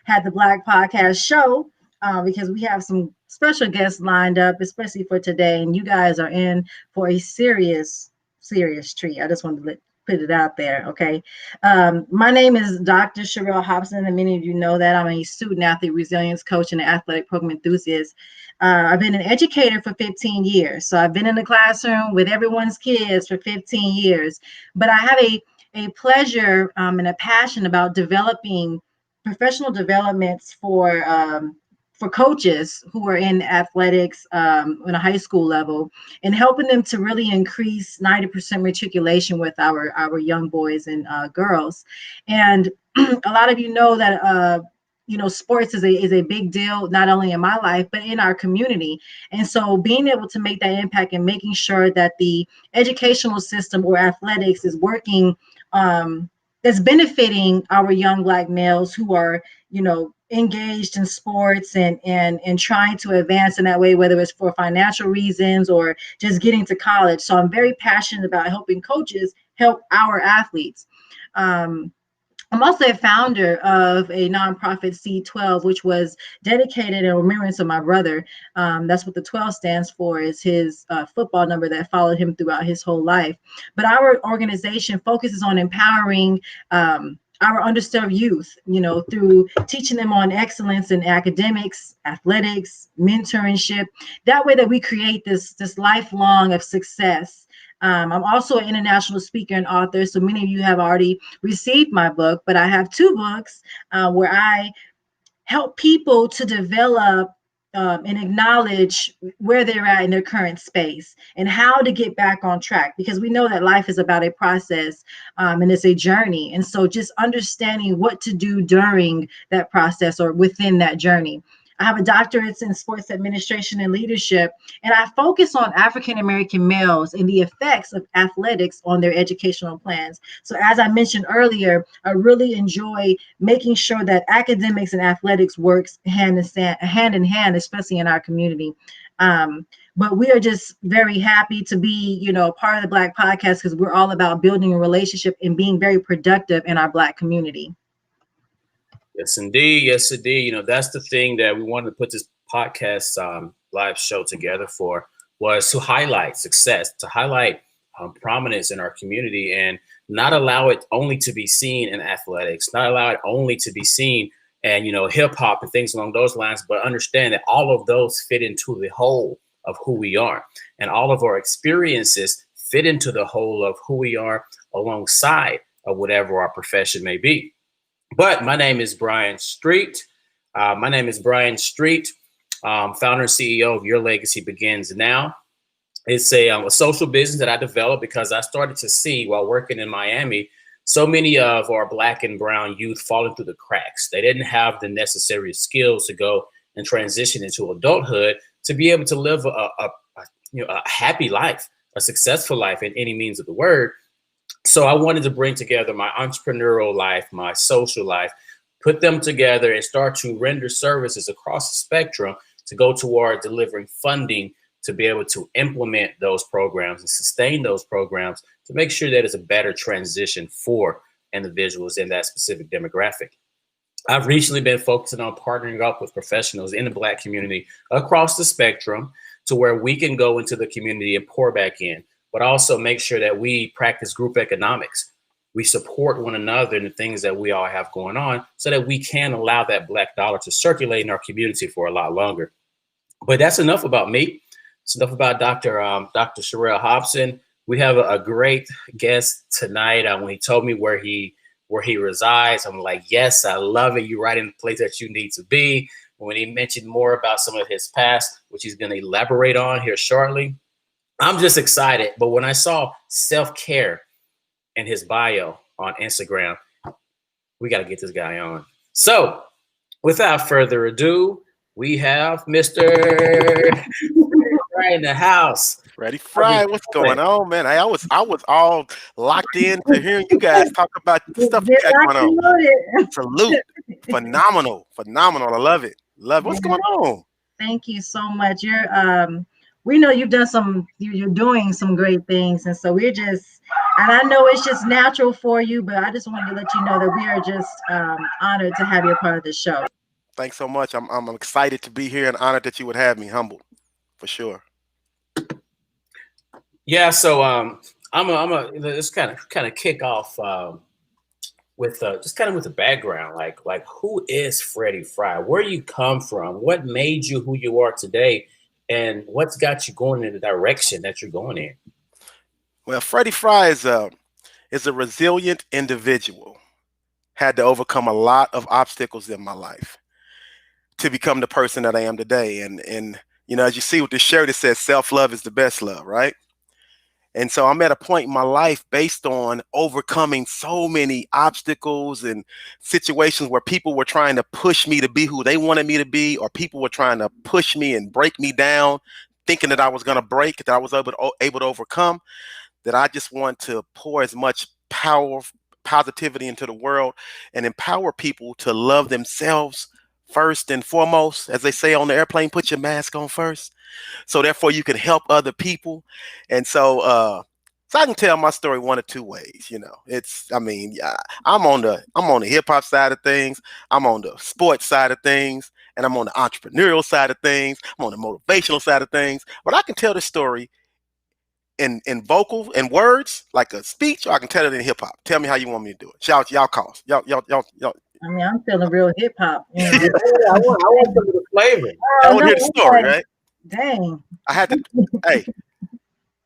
had the Black Podcast Show because we have some special guests lined up, especially for today. And you guys are in for a serious, serious treat. I just wanted to put it out there. Okay. My name is Dr. Shirelle Hobson, and many of you know that I'm a student athlete resilience coach and an athletic program enthusiast. I've been an educator for 15 years. So I've been in the classroom with everyone's kids for 15 years, but I have a pleasure and a passion about developing professional developments for coaches who are in athletics on a high school level, and helping them to really increase 90% matriculation with our young boys and girls. And a lot of you know that sports is a big deal, not only in my life, but in our community. And so being able to make that impact and making sure that the educational system or athletics is working, that's benefiting our young Black males who are, engaged in sports and trying to advance in that way, whether it's for financial reasons or just getting to college. So I'm very passionate about helping coaches help our athletes. I'm also a founder of a nonprofit C12, which was dedicated in remembrance of my brother. That's what the 12 stands for, is his football number that followed him throughout his whole life. But our organization focuses on empowering our underserved youth, through teaching them on excellence in academics, athletics, mentorship. That way that we create this lifelong of success. I'm also an international speaker and author, so many of you have already received my book, but I have 2 books where I help people to develop and acknowledge where they're at in their current space and how to get back on track, because we know that life is about a process and it's a journey. And so just understanding what to do during that process or within that journey. I have a doctorate in sports administration and leadership, and I focus on African-American males and the effects of athletics on their educational plans. So as I mentioned earlier, I really enjoy making sure that academics and athletics works hand in hand, especially in our community. But we are just very happy to be, part of the Black Podcast, because we're all about building a relationship and being very productive in our Black community. Yes, indeed. Yes, indeed. That's the thing that we wanted to put this podcast live show together for, was to highlight success, to highlight prominence in our community, and not allow it only to be seen in athletics, not allow it only to be seen and, hip hop and things along those lines, but understand that all of those fit into the whole of who we are, and all of our experiences fit into the whole of who we are alongside of whatever our profession may be. But my name is Brian Street. Founder and CEO of Your Legacy Begins Now. It's a social business that I developed because I started to see, while working in Miami, so many of our Black and brown youth falling through the cracks. They didn't have the necessary skills to go and transition into adulthood to be able to live a happy life, a successful life in any means of the word. So I wanted to bring together my entrepreneurial life, my social life, put them together and start to render services across the spectrum to go toward delivering funding to be able to implement those programs and sustain those programs to make sure that it's a better transition for individuals in that specific demographic. I've recently been focusing on partnering up with professionals in the Black community across the spectrum to where we can go into the community and pour back in, but also make sure that we practice group economics. We support one another in the things that we all have going on so that we can allow that Black dollar to circulate in our community for a lot longer. But that's enough about me. It's enough about Dr. Shirelle Hobson. We have a great guest tonight. When he told me where he resides, I'm like, yes, I love it. You're right in the place that you need to be. When he mentioned more about some of his past, which he's going to elaborate on here shortly, I'm just excited. But when I saw self-care in his bio on Instagram, we got to get this guy on. So without further ado, we have Mr. Fri in the house. Freddy Fri, what's going on, man? I was all locked in to hearing you guys talk about the stuff you got going on. Salute. Phenomenal. I love it. What's going on? Thank you so much. You're we know you've done you're doing some great things, and so we're just, and I know it's just natural for you, but I just wanted to let you know that we are just honored to have you a part of the show. Thanks so much. I'm excited to be here and honored that you would have me. Humbled, for sure. Yeah, so let's kind of kick off with just kind of with the background, like who is Freddy Fri? Where you come from? What made you who you are today? And what's got you going in the direction that you're going in? Well, Freddy Fri is a resilient individual. Had to overcome a lot of obstacles in my life to become the person that I am today. And you know, as you see with this shirt, it says self-love is the best love, right? And so I'm at a point in my life based on overcoming so many obstacles and situations where people were trying to push me to be who they wanted me to be, or people were trying to push me and break me down, thinking that I was going to break, that I was able to overcome, that I just want to pour as much power, positivity into the world and empower people to love themselves first and foremost. As they say on the airplane, put your mask on first, so therefore you can help other people. And so I can tell my story one of two ways. You know, yeah, I'm on the hip hop side of things, I'm on the sports side of things, and I'm on the entrepreneurial side of things, I'm on the motivational side of things. But I can tell the story in vocal and words, like a speech, or I can tell it in hip hop. Tell me how you want me to do it. Shout, y'all calls. Y'all. I mean, I'm feeling real hip hop. You know? I want some of the flavor. I want to hear the story, right? Dang. I had to, hey,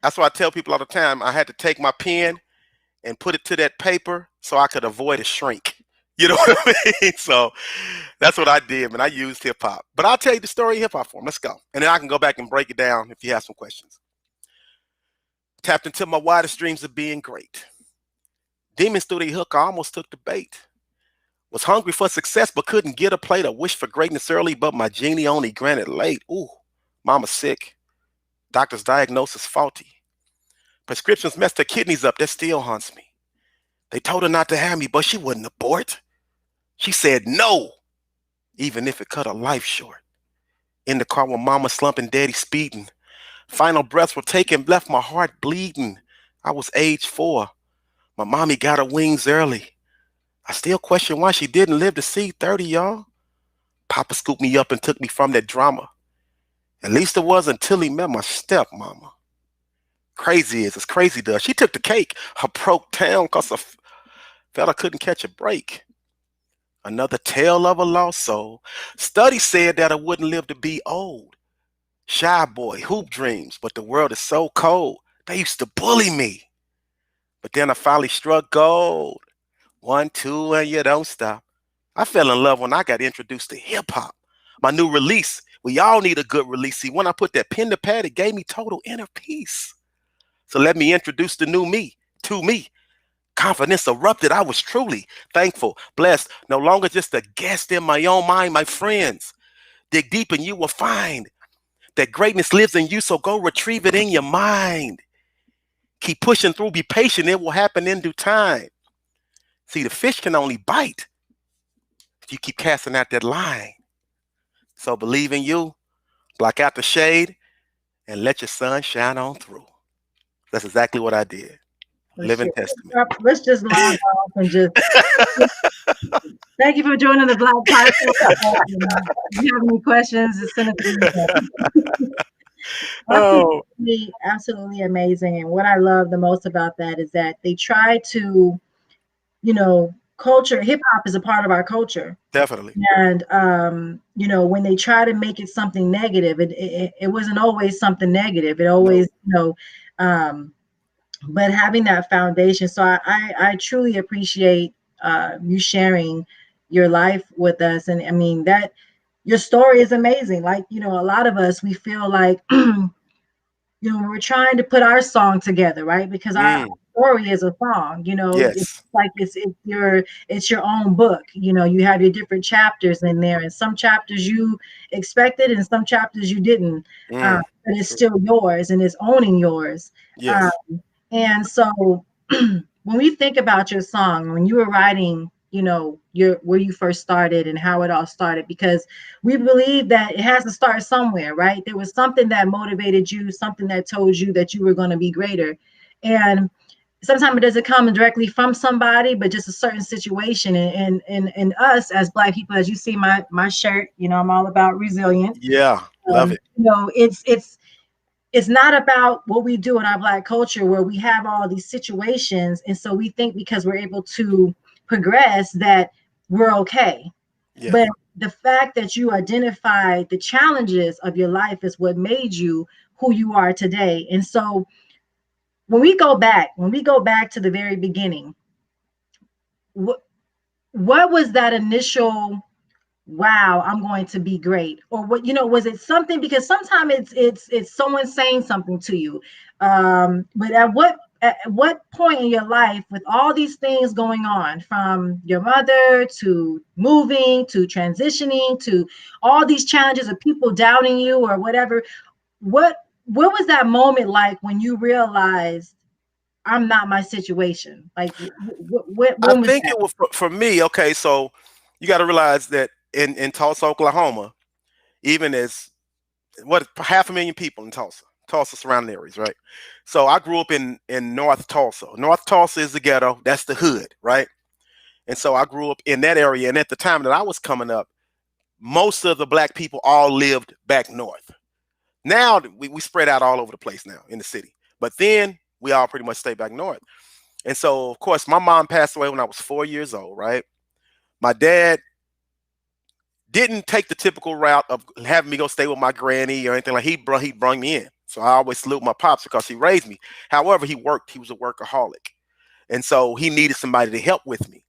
that's why I tell people all the time, I had to take my pen and put it to that paper so I could avoid a shrink. You know what I mean? So that's what I did, man. I used hip hop. But I'll tell you the story in hip hop form. Let's go. And then I can go back and break it down if you have some questions. Tapped into my wildest dreams of being great. Demons through the hook, I almost took the bait. Was hungry for success, but couldn't get a plate. I wished for greatness early, but my genie only granted late. Ooh, mama sick. Doctor's diagnosis faulty. Prescriptions messed her kidneys up. That still haunts me. They told her not to have me, but she wouldn't abort. She said no, even if it cut her life short. In the car with mama slumping, daddy speeding. Final breaths were taken, left my heart bleeding. I was age 4. My mommy got her wings early. I still question why she didn't live to see 30, y'all. Papa scooped me up and took me from that drama. At least it was until he met my stepmama. Crazy is as crazy does. She took the cake. I broke down because I felt I couldn't catch a break. Another tale of a lost soul. Studies said that I wouldn't live to be old. Shy boy, hoop dreams, but the world is so cold. They used to bully me. But then I finally struck gold. 1, 2, and you don't stop. I fell in love when I got introduced to hip hop. My new release. We all need a good release. See, when I put that pen to pad, it gave me total inner peace. So let me introduce the new me to me. Confidence erupted. I was truly thankful, blessed, no longer just a guest in my own mind, my friends. Dig deep and you will find that greatness lives in you, so go retrieve it in your mind. Keep pushing through, be patient, it will happen in due time. See, the fish can only bite if you keep casting out that line. So believe in you, block out the shade, and let your sun shine on through. That's exactly what I did. Living testament. Let's just log off and just thank you for joining the Black Podcast. If you have any questions, just send it to me. Absolutely amazing. And what I love the most about that is that they try to, you know, culture, hip hop is a part of our culture. Definitely. And you know, when they try to make it something negative, it wasn't always something negative. It always, you know, but having that foundation. So I truly appreciate you sharing your life with us. And I mean, that your story is amazing. Like, you know, a lot of us, we feel like, you know, we're trying to put our song together, right? Because our story is a song, you know. Yes. It's like it's your own book. You know, you have your different chapters in there, and some chapters you expected and some chapters you didn't. But it's still yours and it's owning yours. Yes. And so when we think about your song, when you were writing where you first started and how it all started, because we believe that it has to start somewhere, right? There was something that motivated you, something that told you that you were going to be greater. And sometimes it doesn't come directly from somebody, but just a certain situation. And us as Black people, as you see my shirt, I'm all about resilience. Yeah, love it. It's not about what we do in our Black culture where we have all these situations. And so we think because we're able to progress that we're okay. Yeah. But the fact that you identify the challenges of your life is what made you who you are today. And so when we go back to the very beginning, what was that initial wow, I'm going to be great? Or what, was it something? Because sometimes it's someone saying something to you. But at what point in your life, with all these things going on, from your mother to moving to transitioning to all these challenges of people doubting you or whatever, what was that moment like when you realized I'm not my situation? Like, I when was think that? it was for me. Okay, so you got to realize that in Tulsa, Oklahoma, even as what 500,000 people in Tulsa surrounding areas, right? So I grew up in North Tulsa. North Tulsa is the ghetto. That's the hood, right? And so I grew up in that area. And at the time that I was coming up, most of the Black people all lived back north. Now we spread out all over the place now in the city. But then we all pretty much stay back north. And so, of course, my mom passed away when I was 4 years old, right? My dad didn't take the typical route of having me go stay with my granny or anything. Like he brought me in. So I always salute my pops because he raised me. However, he worked. He was a workaholic. And so he needed somebody to help with me.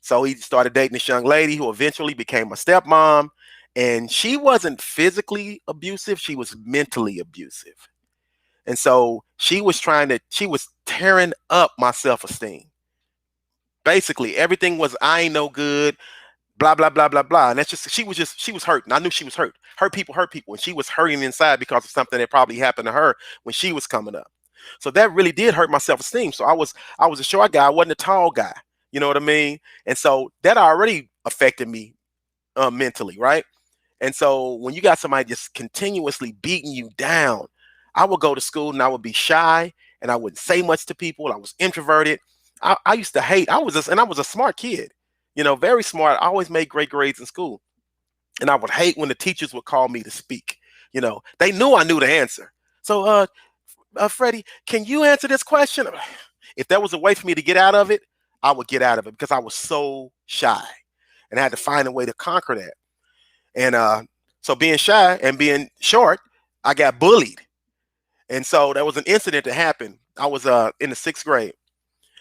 So he started dating this young lady who eventually became my stepmom. And she wasn't physically abusive. She was mentally abusive. And so she was tearing up my self-esteem. Basically, everything was, I ain't no good, blah, blah, blah, blah, blah. And she was hurting. I knew she was hurt. Hurt people. And she was hurting inside because of something that probably happened to her when she was coming up. So that really did hurt my self-esteem. So I was a short guy. I wasn't a tall guy. You know what I mean? And so that already affected me mentally, right? And so when you got somebody just continuously beating you down, I would go to school and I would be shy and I wouldn't say much to people. I was introverted. I used to hate. I was a smart kid, very smart. I always made great grades in school. And I would hate when the teachers would call me to speak. They knew I knew the answer. So, Freddie, can you answer this question? If there was a way for me to get out of it, I would get out of it because I was so shy and I had to find a way to conquer that. And so being shy and being short, I got bullied. And so there was an incident that happened. I was in the 6th grade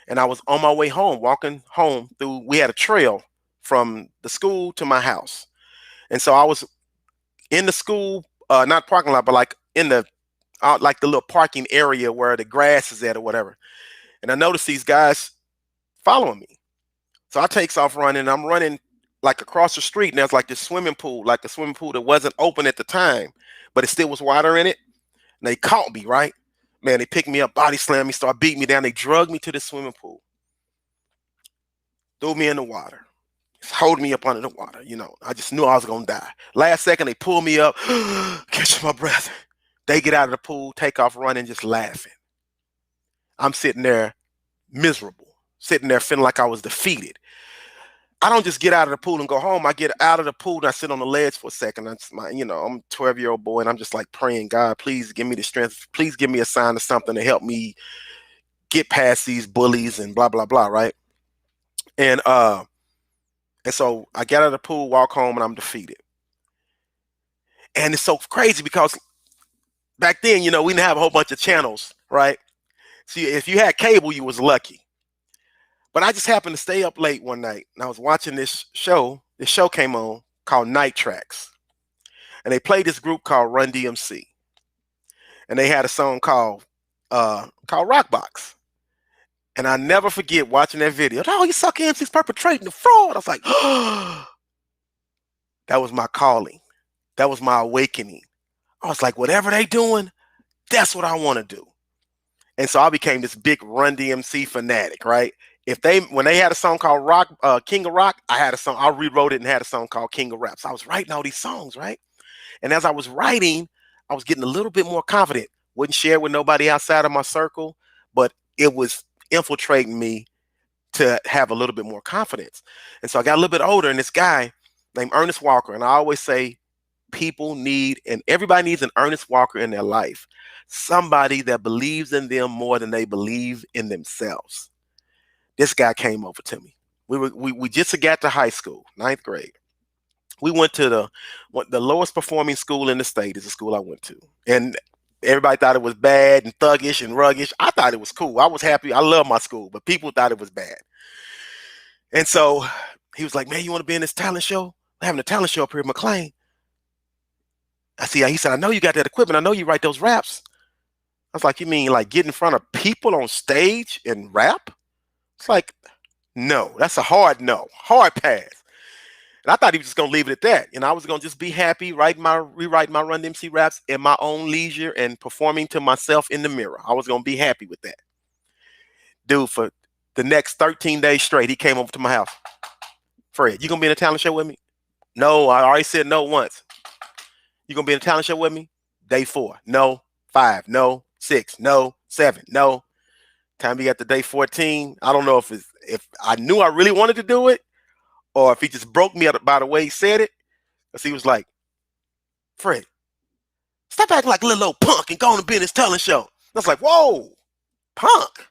and I was on my way home, walking home we had a trail from the school to my house. And so I was in the school, not parking lot, but like in the, like the little parking area where the grass is at or whatever. And I noticed these guys following me. So I takes off running. I'm running like across the street, and there's like this swimming pool, like a swimming pool that wasn't open at the time, but it still was water in it. And they caught me, right? Man, they picked me up, body slammed me, started beating me down. They drugged me to the swimming pool, threw me in the water, just hold me up under the water. I just knew I was going to die. Last second, they pull me up, catch my breath. They get out of the pool, take off running, just laughing. I'm sitting there miserable, sitting there feeling like I was defeated. I don't just get out of the pool and go home. I get out of the pool and I sit on the ledge for a second. I'm a 12-year-old boy and I'm just like praying, God, please give me the strength. Please give me a sign of something to help me get past these bullies and blah, blah, blah, right? And so I get out of the pool, walk home, and I'm defeated. And it's so crazy because back then, we didn't have a whole bunch of channels, right? See, if you had cable, you was lucky. But I just happened to stay up late one night and I was watching this show. This show came on called Night Tracks. And they played this group called Run DMC. And they had a song called Rockbox. And I never forget watching that video. Oh, you suck MC's perpetrating the fraud. I was like, oh, that was my calling. That was my awakening. I was like, whatever they doing, that's what I want to do. And so I became this big Run DMC fanatic, right? when they had a song called King of Rock, I had a song, I rewrote it and had a song called King of Rap. So I was writing all these songs, right? And as I was writing, I was getting a little bit more confident. Wouldn't share with nobody outside of my circle, but it was infiltrating me to have a little bit more confidence. And so I got a little bit older, and this guy named Ernest Walker, and I always say people need, and everybody needs an Ernest Walker in their life. Somebody that believes in them more than they believe in themselves. This guy came over to me. We just got to high school, 9th grade. We went to the lowest performing school in the state is the school I went to. And everybody thought it was bad and thuggish and ruggish. I thought it was cool. I was happy. I love my school, but people thought it was bad. And so he was like, man, you want to be in this talent show? We're having a talent show up here in McLean. He said, I know you got that equipment. I know you write those raps. I was like, you mean like get in front of people on stage and rap? It's like, no, that's a hard no, hard pass. And I thought he was just going to leave it at that. And I was going to just be happy, rewriting my Run DMC raps in my own leisure and performing to myself in the mirror. I was going to be happy with that. Dude, for the next 13 days straight, he came over to my house. Fred, you going to be in a talent show with me? No, I already said no once. You going to be in a talent show with me? Day 4. No. 5. No. 6. No. 7. No. Time we got to day 14. I don't know if I knew I really wanted to do it, or if he just broke me out by the way he said it. Because he was like, Fred, stop acting like a little old punk and go on and be in this talent show. I was like, whoa, punk.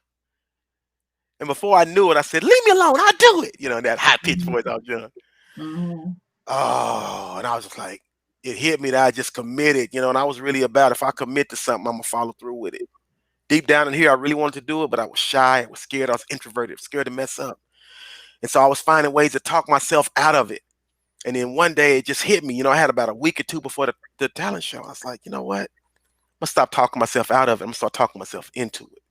And before I knew it, I said, leave me alone. I'll do it. You know, that high-pitched voice I was doing. Mm-hmm. Oh, and I was just like, it hit me that I just committed, you know, and I was really about if I commit to something, I'm going to follow through with it. Deep down in here, I really wanted to do it, but I was shy. I was scared. I was introverted, scared to mess up. And so I was finding ways to talk myself out of it. And then one day it just hit me. You know, I had about a week or two before the talent show. I was like, you know what? I'm going to stop talking myself out of it. I'm going to start talking myself into it.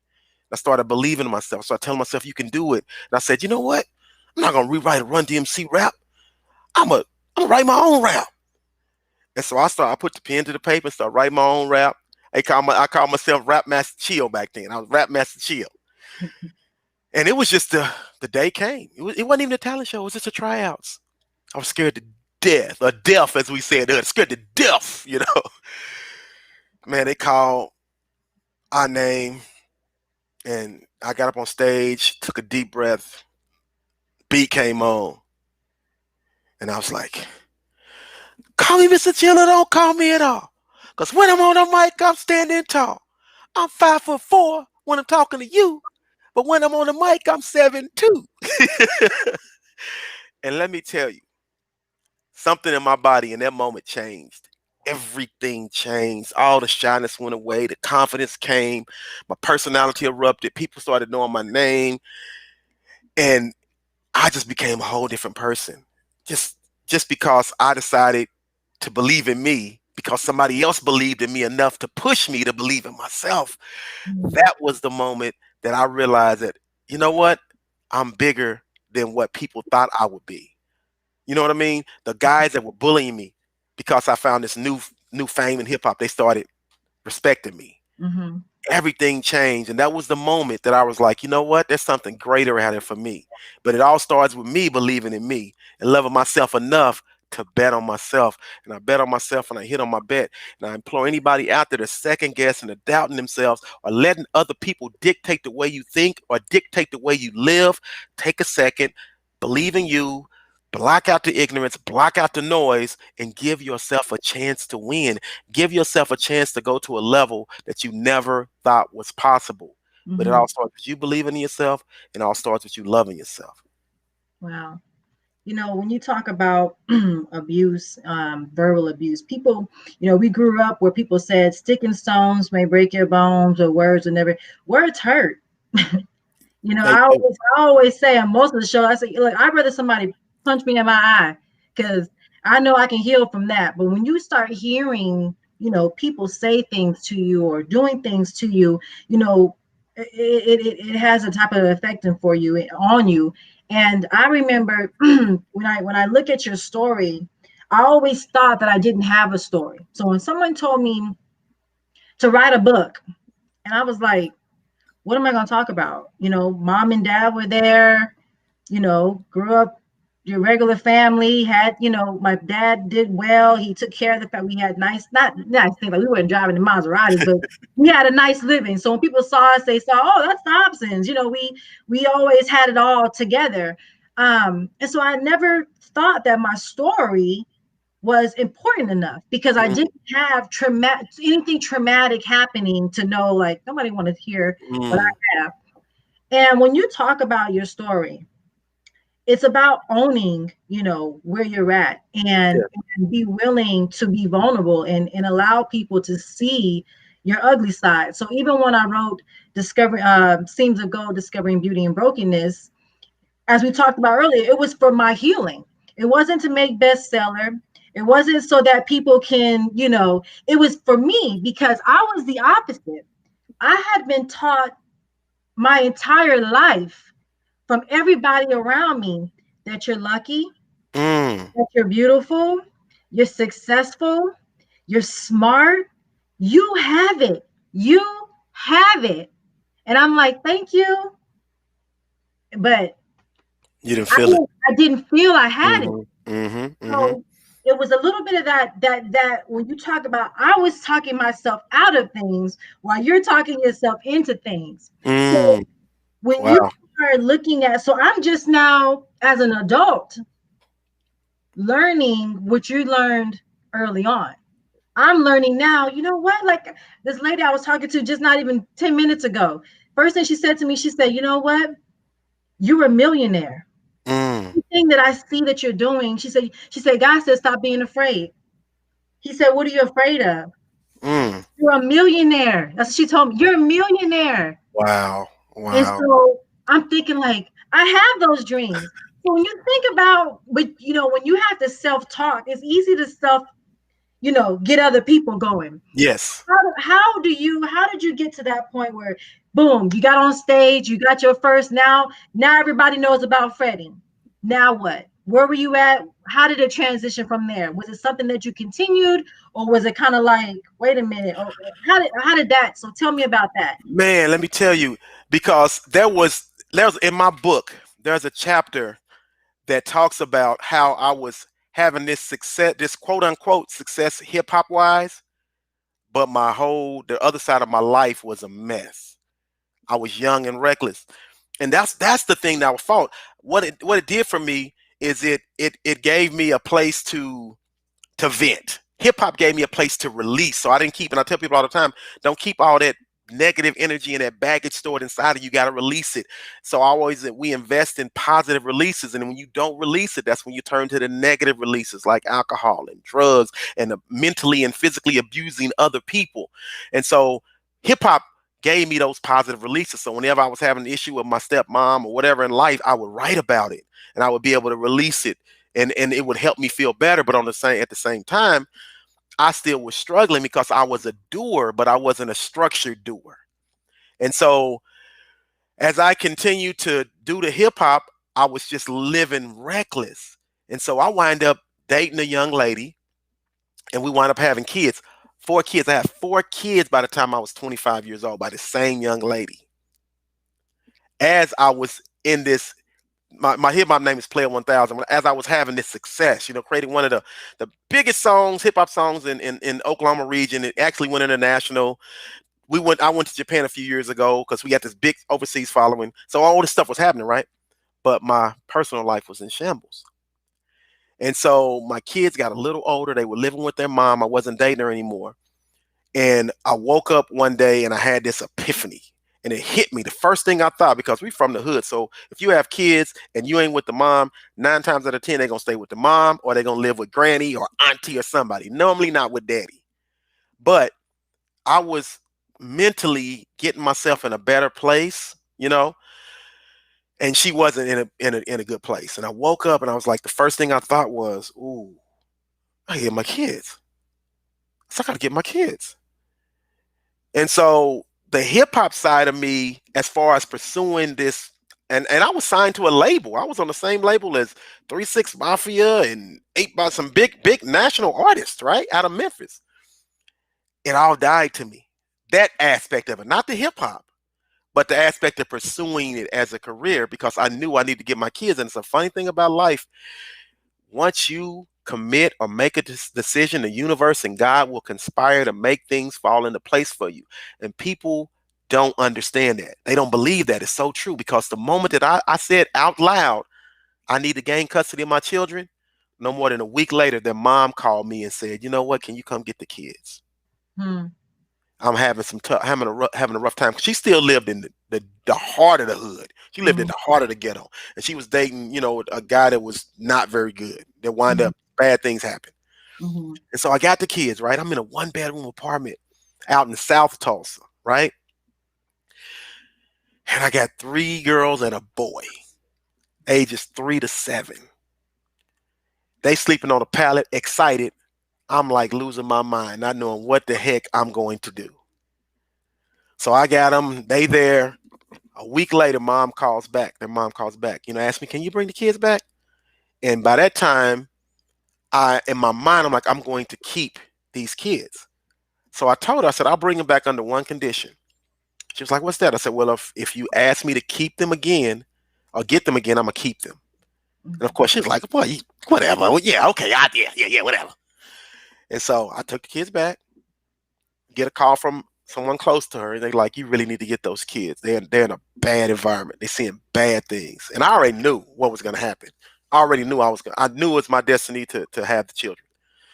I started believing in myself. I started telling myself, you can do it. And I said, you know what? I'm not going to rewrite a Run DMC rap. I'm going to write my own rap. And so I put the pen to the paper and started writing my own rap. I called myself Rap Master Chill back then. I was Rap Master Chill. And it was just the day came. It wasn't even a talent show. It was just a tryouts. I was scared to death, or death, as we said. Scared to death, you know. Man, they called our name, and I got up on stage, took a deep breath. Beat came on. And I was like, call me Mr. Chill or don't call me at all. Because when I'm on the mic, I'm standing tall. I'm 5'4" when I'm talking to you. But when I'm on the mic, I'm 7'2". And let me tell you, something in my body in that moment changed. Everything changed. All the shyness went away. The confidence came. My personality erupted. People started knowing my name. And I just became a whole different person. Just because I decided to believe in me, because somebody else believed in me enough to push me to believe in myself. That was the moment that I realized that, you know what? I'm bigger than what people thought I would be. You know what I mean? The guys that were bullying me because I found this new fame in hip hop, they started respecting me. Mm-hmm. Everything changed. And that was the moment that I was like, you know what? There's something greater out there for me. But it all starts with me believing in me and loving myself enough to bet on myself. And I bet on myself and I hit on my bet. And I implore anybody out there to second guess and to doubting themselves or letting other people dictate the way you think or dictate the way you live. Take a second, believe in you, block out the ignorance, block out the noise, and give yourself a chance to win. Give yourself a chance to go to a level that you never thought was possible. Mm-hmm. But it all starts with you believing in yourself, and it all starts with you loving yourself. Wow. You know, when you talk about abuse, verbal abuse, people, you know, we grew up where people said stick and stones may break your bones, or words words hurt. You know, I always say on most of the show, I say, look, I'd rather somebody punch me in my eye because I know I can heal from that. But when you start hearing, you know, people say things to you or doing things to you, you know, it has a type of effect on you. And I remember when I look at your story, I always thought that I didn't have a story. So when someone told me to write a book, and I was like, what am I going to talk about? You know, mom and dad were there, you know, grew up your regular family, had, you know, my dad did well. He took care of the family. We had not nice things, like we weren't driving the Maseratis, but we had a nice living. So when people saw us, they saw, oh, that's the Hobsons. You know, we always had it all together. And so I never thought that my story was important enough, because I didn't have anything traumatic happening to know, like, nobody want to hear what I have. And when you talk about your story, it's about owning, you know, where you're at, and be willing to be vulnerable, and allow people to see your ugly side. So even when I wrote Seams of Gold, Discovering Beauty and Brokenness, as we talked about earlier, it was for my healing. It wasn't to make bestseller. It wasn't so that people can, you know, it was for me, because I was the opposite. I had been taught my entire life from everybody around me that you're lucky, that you're beautiful, you're successful, you're smart, you have it. You have it. And I'm like, thank you. But you didn't feel it. I didn't feel I had it. So it was a little bit of that when you talk about, I was talking myself out of things while you're talking yourself into things. So when you are looking at, so I'm just now as an adult learning what you learned early on. I'm learning now, you know what? Like this lady I was talking to just not even 10 minutes ago. First thing she said to me, she said, you know what? You're a millionaire. Thing that I see that you're doing, she said, God said, stop being afraid. He said, what are you afraid of? You're a millionaire. That's what she told me. You're a millionaire. Wow. And so I'm thinking, like, I have those dreams. So when you think about, but you know, when you have to self-talk, it's easy to you know, get other people going. Yes. How did you get to that point where, boom, you got on stage, you got your first, now everybody knows about Freddy. Now what? Where were you at? How did it transition from there? Was it something that you continued, or was it kind of like, wait a minute, oh, how did that? So tell me about that. Man, let me tell you, because there was in my book, there's a chapter that talks about how I was having this success, this quote unquote success hip hop wise, but the other side of my life was a mess. I was young and reckless. And that's the thing that I was fault. What it did for me is it gave me a place to vent. Hip hop gave me a place to release. So I didn't keep, and I tell people all the time, don't keep all that negative energy and that baggage stored inside of you. Got to release it. So we invest in positive releases, and when you don't release it, that's when you turn to the negative releases, like alcohol and drugs and mentally and physically abusing other people. And so hip hop gave me those positive releases. So whenever I was having an issue with my stepmom or whatever in life, I would write about it and I would be able to release it, and it would help me feel better. But at the same time, I still was struggling because I was a doer, but I wasn't a structured doer. And so as I continued to do the hip hop, I was just living reckless. And so I wind up dating a young lady, and we wind up having kids. 4 kids. I had 4 kids by the time I was 25 years old by the same young lady. As I was in this, my hip hop name is Player 1000. As I was having this success, you know, creating one of the biggest hip hop songs in Oklahoma region. It actually went international. I went to Japan a few years ago because we got this big overseas following. So all this stuff was happening, right? But my personal life was in shambles. And so my kids got a little older. They were living with their mom. I wasn't dating her anymore. And I woke up one day and I had this epiphany, and it hit me. The first thing I thought, because we from the hood. So if you have kids and you ain't with the mom, 9 times out of 10, they're going to stay with the mom, or they're going to live with granny or auntie or somebody. Normally not with daddy. But I was mentally getting myself in a better place, you know, and she wasn't in a good place. And I woke up and I was like, the first thing I thought was, ooh, I get my kids. So I got to get my kids. And so the hip hop side of me, as far as pursuing this, and I was signed to a label. I was on the same label as 3-6 Mafia and 8 by some big national artists, right, out of Memphis. It all died to me. That aspect of it, not the hip hop, but the aspect of pursuing it as a career, because I knew I need to get my kids. And it's a funny thing about life. Once you commit or make a decision, the universe and God will conspire to make things fall into place for you. And people don't understand that. They don't believe that. It's so true, because the moment that I said out loud, I need to gain custody of my children, no more than a week later, their mom called me and said, you know what, can you come get the kids? Hmm. I'm having having a rough time. She still lived in the heart of the hood. She lived in Mhm. the heart of the ghetto, and she was dating, a guy that was not very good. That wind Mhm. up bad things happen. Mhm. And so I got the kids, right? I'm in a 1-bedroom apartment out in South Tulsa, right? And I got 3 girls and a boy, ages 3 to 7. They sleeping on a pallet, excited. I'm like losing my mind, not knowing what the heck I'm going to do. So I got them. They there. A week later, mom calls back. Their mom calls back. Ask me, can you bring the kids back? And by that time, in my mind, I'm like, I'm going to keep these kids. So I told her, I said, I'll bring them back under one condition. She was like, what's that? I said, well, if you ask me to keep them again or get them again, I'm going to keep them. And of course, she's like, well, whatever. Well, yeah, okay. Yeah, whatever. And so I took the kids back, get a call from someone close to her, and they're like, you really need to get those kids. They're in a bad environment. They're seeing bad things. And I already knew what was going to happen. I already knew I knew it was my destiny to have the children.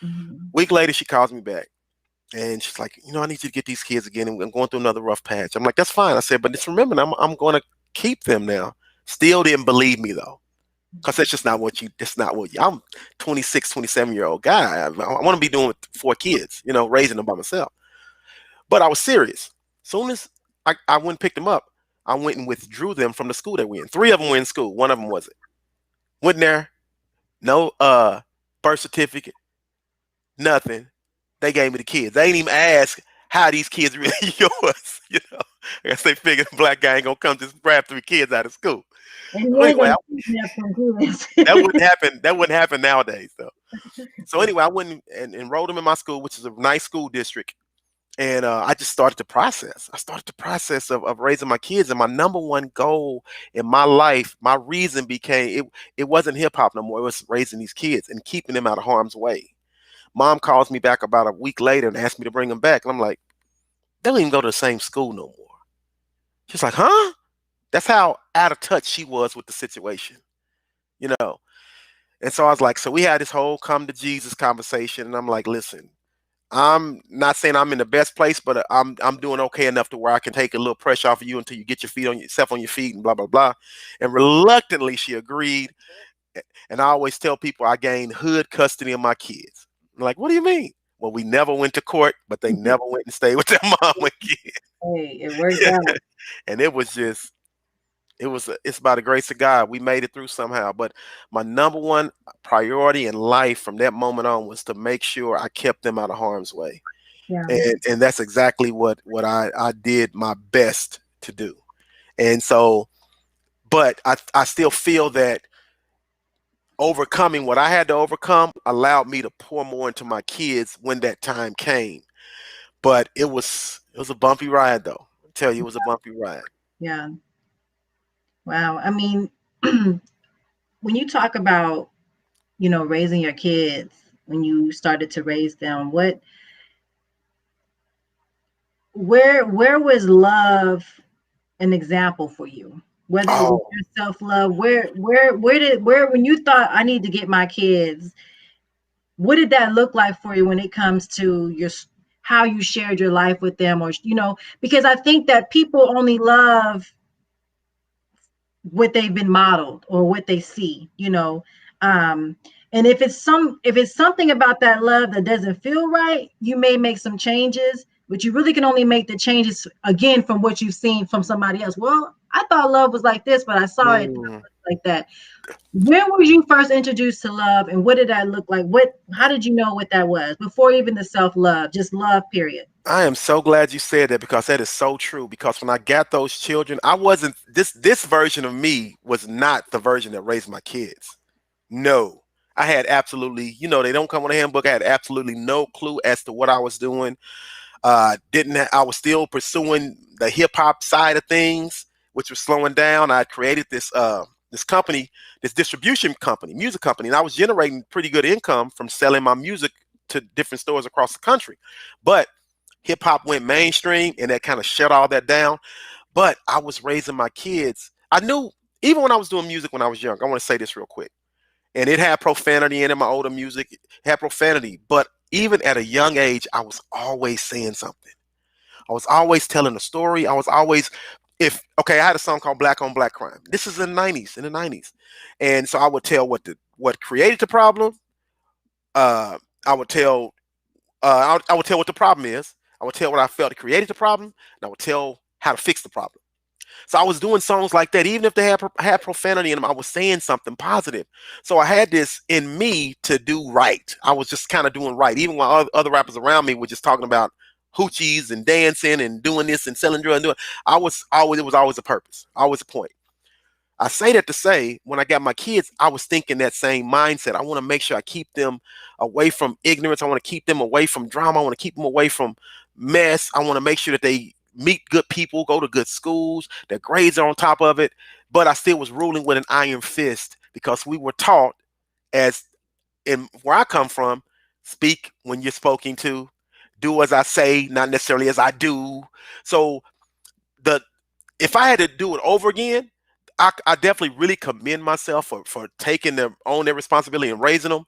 Mhm. Week later, she calls me back. And she's like, I need you to get these kids again. And I'm going through another rough patch. I'm like, that's fine. I said, but just remember, I'm going to keep them now. Still didn't believe me, though. Because that's just not that's not what I'm 26, 27-year-old guy. I want to be doing with 4 kids, raising them by myself. But I was serious. Soon as I went and picked them up, I went and withdrew them from the school that we're in. 3 of them were in school. One of them wasn't. Went there, no birth certificate, nothing. They gave me the kids. They didn't even ask how these kids really yours. I guess they figured the black guy ain't gonna come just grab 3 kids out of school. And you So ain't anyway, gonna kidnap some kids. that wouldn't happen. That wouldn't happen nowadays, though. So anyway, I went and enrolled them in my school, which is a nice school district. And I just started the process. I started the process of raising my kids. And my number one goal in my life, my reason became, it wasn't hip hop no more. It was raising these kids and keeping them out of harm's way. Mom calls me back about a week later and asked me to bring them back. And I'm like, they don't even go to the same school no more. She's like, huh? That's how out of touch she was with the situation, you know? And so I was like, so we had this whole come to Jesus conversation. And I'm like, listen, I'm not saying I'm in the best place, but I'm doing okay enough to where I can take a little pressure off of you until you get yourself on your feet and blah, blah, blah. And reluctantly, she agreed. And I always tell people I gained hood custody of my kids. I'm like, what do you mean? Well, we never went to court, but they never went and stayed with their mom again. Hey, it worked out. And it was just, it's by the grace of God. We made it through somehow. But my number one priority in life from that moment on was to make sure I kept them out of harm's way. Yeah. And that's exactly what I did my best to do. And so, but I still feel that overcoming what I had to overcome allowed me to pour more into my kids when that time came. But it was a bumpy ride, though. I tell you, it was a bumpy ride. Yeah. Wow. I mean, when you talk about, raising your kids, when you started to raise them, where was love an example for you? Whether it was Oh, your self-love, when you thought I need to get my kids, what did that look like for you when it comes to how you shared your life with them, or because I think that people only love what they've been modeled or what they see, and if it's something about that love that doesn't feel right, you may make some changes, but you really can only make the changes again from what you've seen from somebody else. Well, I thought love was like this, but I saw it like that. When were you first introduced to love, and what did that look like? How did you know what that was before even the self-love, just love, period? I am so glad you said that, because that is so true. Because when I got those children, I wasn't this version of me was not the version that raised my kids. No, I had absolutely, they don't come with a handbook. I had absolutely no clue as to what I was doing. I was still pursuing the hip hop side of things, which was slowing down. I created this company, this distribution company, music company, and I was generating pretty good income from selling my music to different stores across the country. But hip hop went mainstream, and that kind of shut all that down. But I was raising my kids. I knew even when I was doing music when I was young. I want to say this real quick, and it had profanity in it. My older music had profanity, but even at a young age, I was always saying something. I was always telling a story. I was always, if okay, I had a song called "Black on Black Crime." This is in the '90s, and so I would tell what created the problem. Uh, I would tell, I would tell what the problem is. I would tell what I felt created the problem, and I would tell how to fix the problem. So I was doing songs like that, even if they had profanity in them. I was saying something positive. So I had this in me to do right. I was just kind of doing right, even while other rappers around me were just talking about hoochies and dancing and doing this and selling drugs. And doing. It was always a purpose, always a point. I say that to say, when I got my kids, I was thinking that same mindset. I want to make sure I keep them away from ignorance. I want to keep them away from drama. I want to keep them away from mess. I want to make sure that they meet good people, go to good schools, their grades are on top of it. But I still was ruling with an iron fist because we were taught, as in where I come from, speak when you're spoken to, do as I say, not necessarily as I do. So the if I had to do it over again, I definitely really commend myself for taking their responsibility and raising them.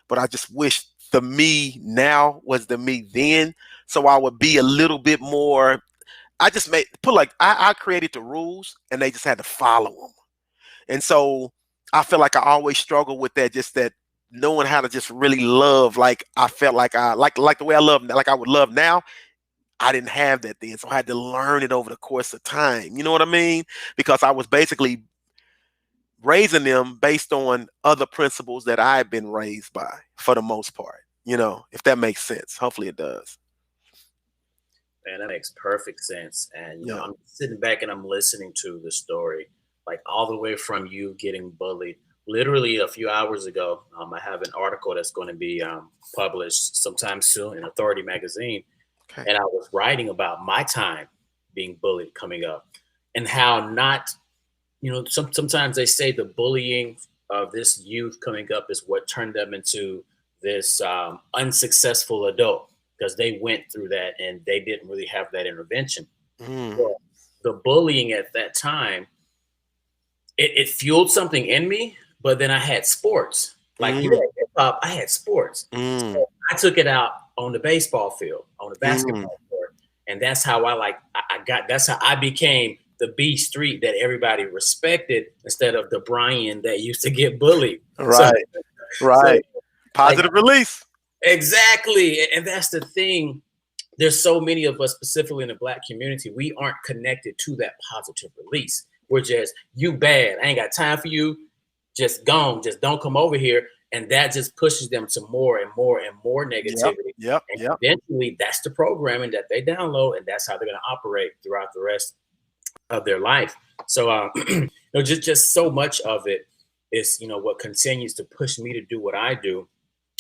But I just wish the me now was the me then, so I would be a little bit more. I just I created the rules and they just had to follow them. And so I feel like I always struggle with that, just that knowing how to just really love. Like I felt like like the way I love, like I would love now. I didn't have that then. So I had to learn it over the course of time. You know what I mean? Because I was basically raising them based on other principles that I had been raised by for the most part. If that makes sense. Hopefully it does. Man, that makes perfect sense. And Yeah. I'm sitting back and I'm listening to the story, like all the way from you getting bullied. Literally a few hours ago, I have an article that's going to be published sometime soon in Authority magazine, Okay. and I was writing about my time being bullied coming up, and how not, sometimes they say the bullying of this youth coming up is what turned them into this unsuccessful adult, because they went through that and they didn't really have that intervention. Mm. Well, the bullying at that time, it fueled something in me, but then I had sports. Like you Mm. had hip hop, I had sports. Mm. So I took it out on the baseball field, on the Mm. basketball court. And that's how that's how I became the B Street that everybody respected, instead of the Brian that used to get bullied. Right. Right. Positive release. Exactly. And that's the thing. There's so many of us, specifically in the Black community, we aren't connected to that positive release. We're just, you bad. I ain't got time for you. Just gone. Just don't come over here. And that just pushes them to more and more and more negativity. Yep. And eventually, that's the programming that they download, and that's how they're going to operate throughout the rest of their life. So, just so much of it is, what continues to push me to do what I do.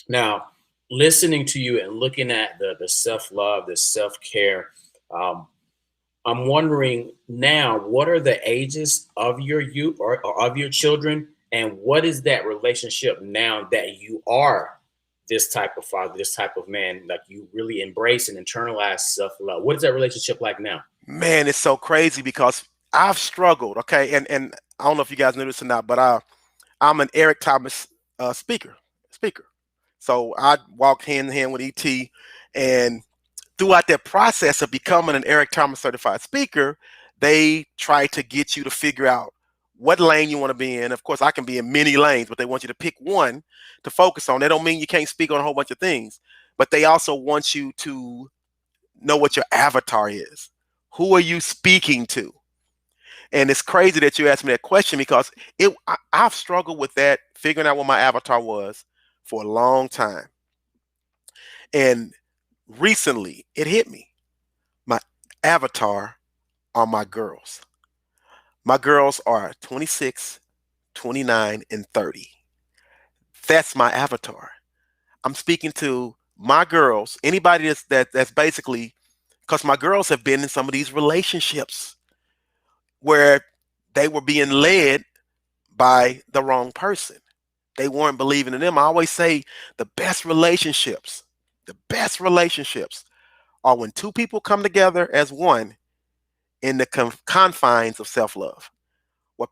Now, listening to you and looking at the self-love, the self-care, I'm wondering now, what are the ages of your youth or of your children? And what is that relationship now that you are this type of father, this type of man, like you really embrace and internalize self-love? What is that relationship like now? Man, it's so crazy because I've struggled. Okay. And I don't know if you guys knew this or not, but I'm an Eric Thomas speaker. So I walked hand in hand with ET, and throughout that process of becoming an Eric Thomas certified speaker, they try to get you to figure out what lane you want to be in. Of course, I can be in many lanes, but they want you to pick one to focus on. They don't mean you can't speak on a whole bunch of things, but they also want you to know what your avatar is. Who are you speaking to? And it's crazy that you asked me that question, because I've struggled with that, figuring out what my avatar was for a long time. And recently it hit me. My avatar are my girls. My girls are 26, 29, and 30. That's my avatar. I'm speaking to my girls, anybody that's basically Because my girls have been in some of these relationships where they were being led by the wrong person. They weren't believing in them. I always say the best relationships are when two people come together as one in the confines of self-love. Where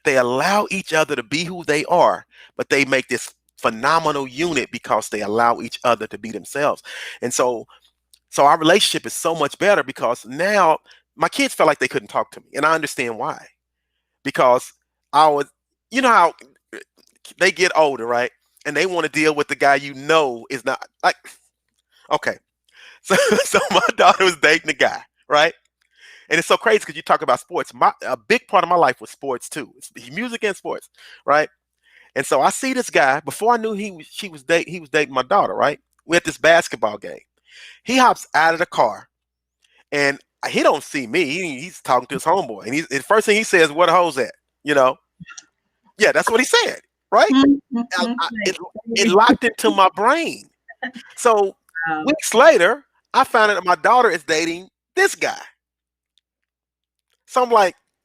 they allow each other to be who they are, but they make this phenomenal unit because they allow each other to be themselves. And so our relationship is so much better because now my kids felt like they couldn't talk to me. And I understand why. Because I was, you know how they get older, right? And they want to deal with the guy is not like, okay. So, so my daughter was dating a guy, right? And it's so crazy because you talk about sports. A big part of my life was sports too. It's music and sports, right? And so I see this guy before I knew he was dating my daughter, right? We at this basketball game. He hops out of the car, and he don't see me. He's talking to his homeboy, and the first thing he says, "Where the hoes at?" You know? Yeah, that's what he said, right? It locked into my brain. So weeks later, I found out that my daughter is dating this guy. So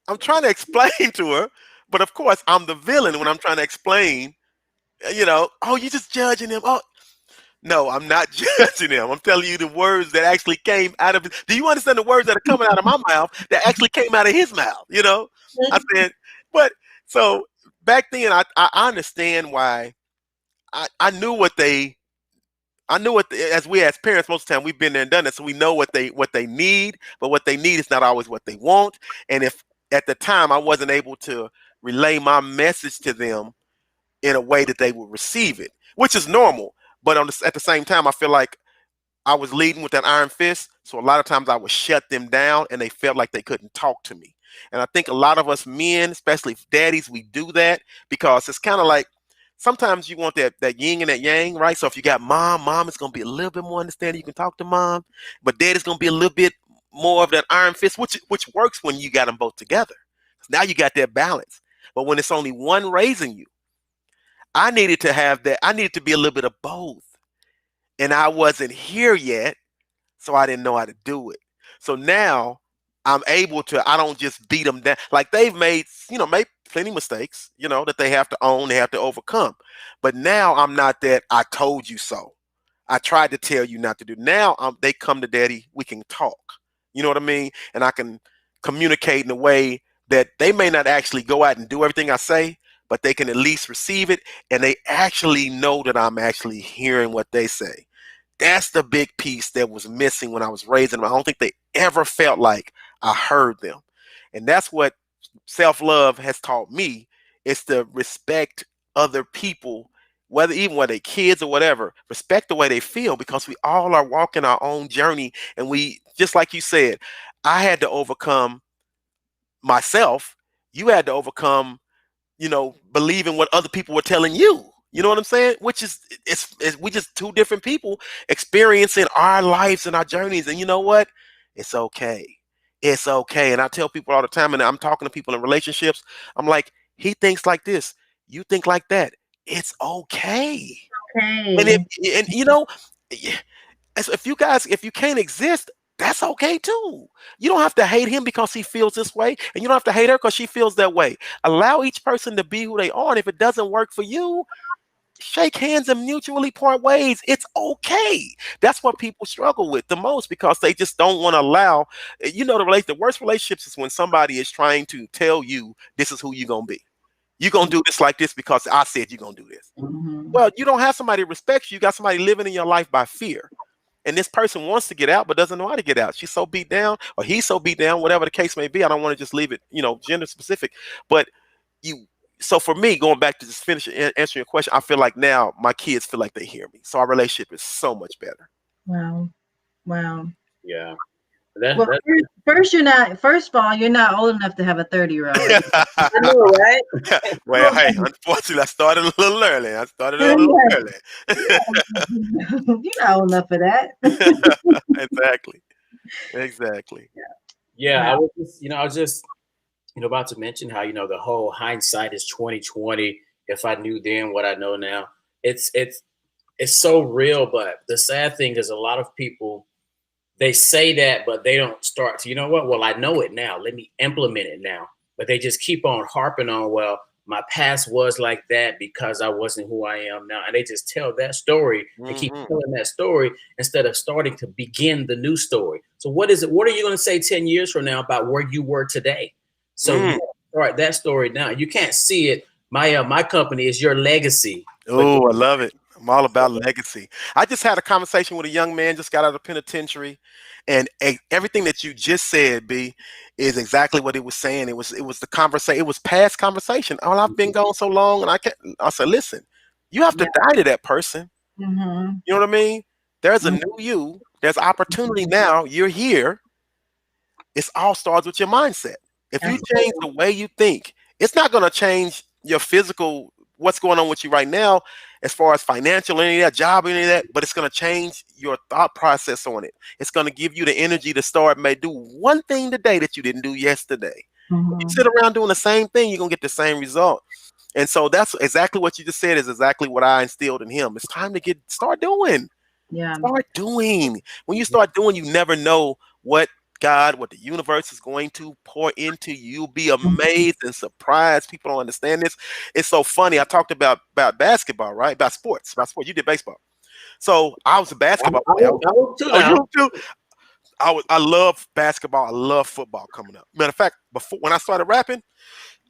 I'm trying to explain to her, but of course I'm the villain when I'm trying to explain, oh, you're just judging him. Oh, no, I'm not judging him. I'm telling you the words that actually came out of it. Do you understand the words that are coming out of my mouth that actually came out of his mouth? I said, but so back then I understand why I knew as parents, most of the time we've been there and done it, so we know what they need, but what they need is not always what they want. And if at the time I wasn't able to relay my message to them in a way that they would receive it, which is normal, but at the same time, I feel like I was leading with that iron fist, so a lot of times I would shut them down, and they felt like they couldn't talk to me. And I think a lot of us men, especially daddies, we do that because it's kind of like, sometimes you want that yin and that yang, right? So if you got mom is going to be a little bit more understanding. You can talk to mom, but dad is going to be a little bit more of that iron fist, which works when you got them both together. Now you got that balance. But when it's only one raising you, I needed to have that. I needed to be a little bit of both. And I wasn't here yet, so I didn't know how to do it. So now I'm able to, I don't just beat them down. Like they've made plenty of mistakes, that they have to own, they have to overcome. But now I'm not that I told you so. I tried to tell you not to do. Now they come to daddy, we can talk. You know what I mean? And I can communicate in a way that they may not actually go out and do everything I say, but they can at least receive it. And they actually know that I'm actually hearing what they say. That's the big piece that was missing when I was raising them. I don't think they ever felt like I heard them. And that's what self-love has taught me, is to respect other people, whether they're kids or whatever, respect the way they feel, because we all are walking our own journey. And we, just like you said, I had to overcome myself. You had to overcome, believing what other people were telling you. You know what I'm saying? Which is, we just two different people experiencing our lives and our journeys. And you know what? It's okay. It's okay. And I tell people all the time, and I'm talking to people in relationships, I'm like, he thinks like this, you think like that. It's okay. Okay. And if you can't exist, that's okay too. You don't have to hate him because he feels this way, and you don't have to hate her because she feels that way. Allow each person to be who they are. And if it doesn't work for you, shake hands and mutually part ways. It's okay. That's what people struggle with the most, because they just don't want to allow, the worst relationships is when somebody is trying to tell you this is who you're going to be. You're going to do this like this because I said you're going to do this. Mm-hmm. Well, you don't have somebody who respects you. You got somebody living in your life by fear. And this person wants to get out, but doesn't know how to get out. She's so beat down, or he's so beat down, whatever the case may be. I don't want to just leave it, gender specific. But so for me, going back to just finish answering your question, I feel like now my kids feel like they hear me. So our relationship is so much better. Wow. Yeah. First of all, you're not old enough to have a 30-year-old. I know, right? Well, hey, unfortunately, I started a little early. You're not old enough for that. Exactly. Yeah. Wow. I was just about to mention how, the whole hindsight is 2020. If I knew then what I know now, it's so real. But the sad thing is, a lot of people they say that, but they don't start to, you know what? Well, I know it now. Let me implement it now. But they just keep on harping on, well, my past was like that because I wasn't who I am now. And they just tell that story and keep telling that story instead of starting to begin the new story. So what is it? What are you going to say 10 years from now about where you were today? So you start that story now. You can't see it. My company is your legacy. Oh, I love it. I'm all about legacy. I just had a conversation with a young man, just got out of penitentiary, and everything that you just said, B, is exactly what he was saying. It was the conversation. It was past conversation. Oh, I've been gone so long, and I said, listen, you have to die to that person. You know what I mean? There's a new you. There's opportunity now. You're here. It all starts with your mindset. If you change the way you think, it's not going to change your physical, what's going on with you right now, as far as financial, any of that, job, any of that, but it's going to change your thought process on it. It's going to give you the energy to start, may do one thing today that you didn't do yesterday. If you sit around doing the same thing, you're going to get the same result. And so that's exactly what you just said is exactly what I instilled in him. It's time to start doing. Start doing. When you start doing, you never know what the universe is going to pour into you. You'll be amazed and surprised. People don't understand this. It's so funny. I talked about basketball, right? About sports. You did baseball. So I was a basketball player. You too? I love basketball. I love football coming up. Matter of fact, when I started rapping,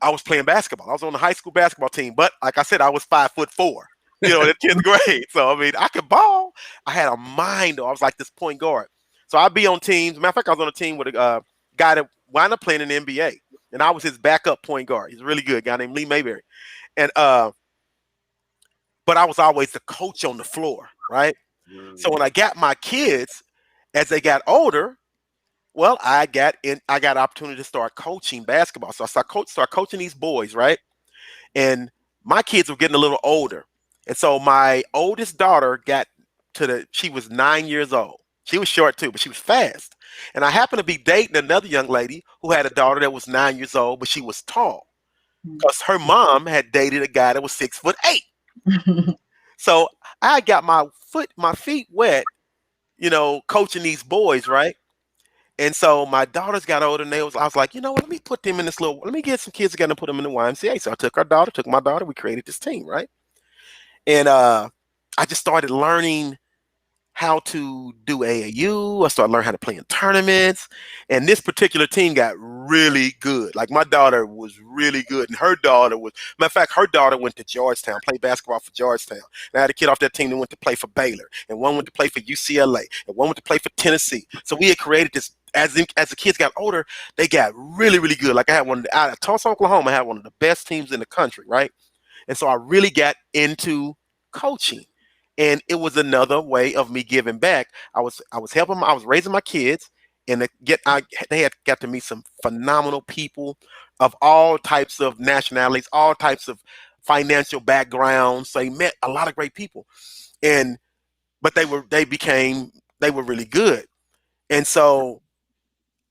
I was playing basketball. I was on the high school basketball team. But like I said, I was 5'4", in 10th grade. So, I mean, I could ball. I had a mind, though. I was like this point guard. So I'd be on teams. Matter of fact, I was on a team with a guy that wound up playing in the NBA, and I was his backup point guard. He's a really good guy named Lee Mayberry. And but I was always the coach on the floor, right? So when I got my kids, as they got older, well, I got opportunity to start coaching basketball. So I start coaching these boys, right? And my kids were getting a little older, and so my oldest daughter she was 9 years old. She was short too, but she was fast. And I happened to be dating another young lady who had a daughter that was 9 years old, but she was tall because her mom had dated a guy that was 6'8". So I got my feet wet, coaching these boys, right? And so my daughters got older, and I was like, you know what? Let me put them in let me get some kids together and put them in the YMCA. So I took my daughter, we created this team, right? And I just started learning how to do AAU. I started learning how to play in tournaments. And this particular team got really good. Like my daughter was really good. And her daughter matter of fact, her daughter went to Georgetown, played basketball for Georgetown. And I had a kid off that team that went to play for Baylor. And one went to play for UCLA. And one went to play for Tennessee. So we had created this, as the kids got older, they got really, really good. Like I had out of Tulsa, Oklahoma, I had one of the best teams in the country, right? And so I really got into coaching. And it was another way of me giving back. I was helping. I was raising my kids, and they had got to meet some phenomenal people of all types of nationalities, all types of financial backgrounds. So they met a lot of great people, but they were really good. And so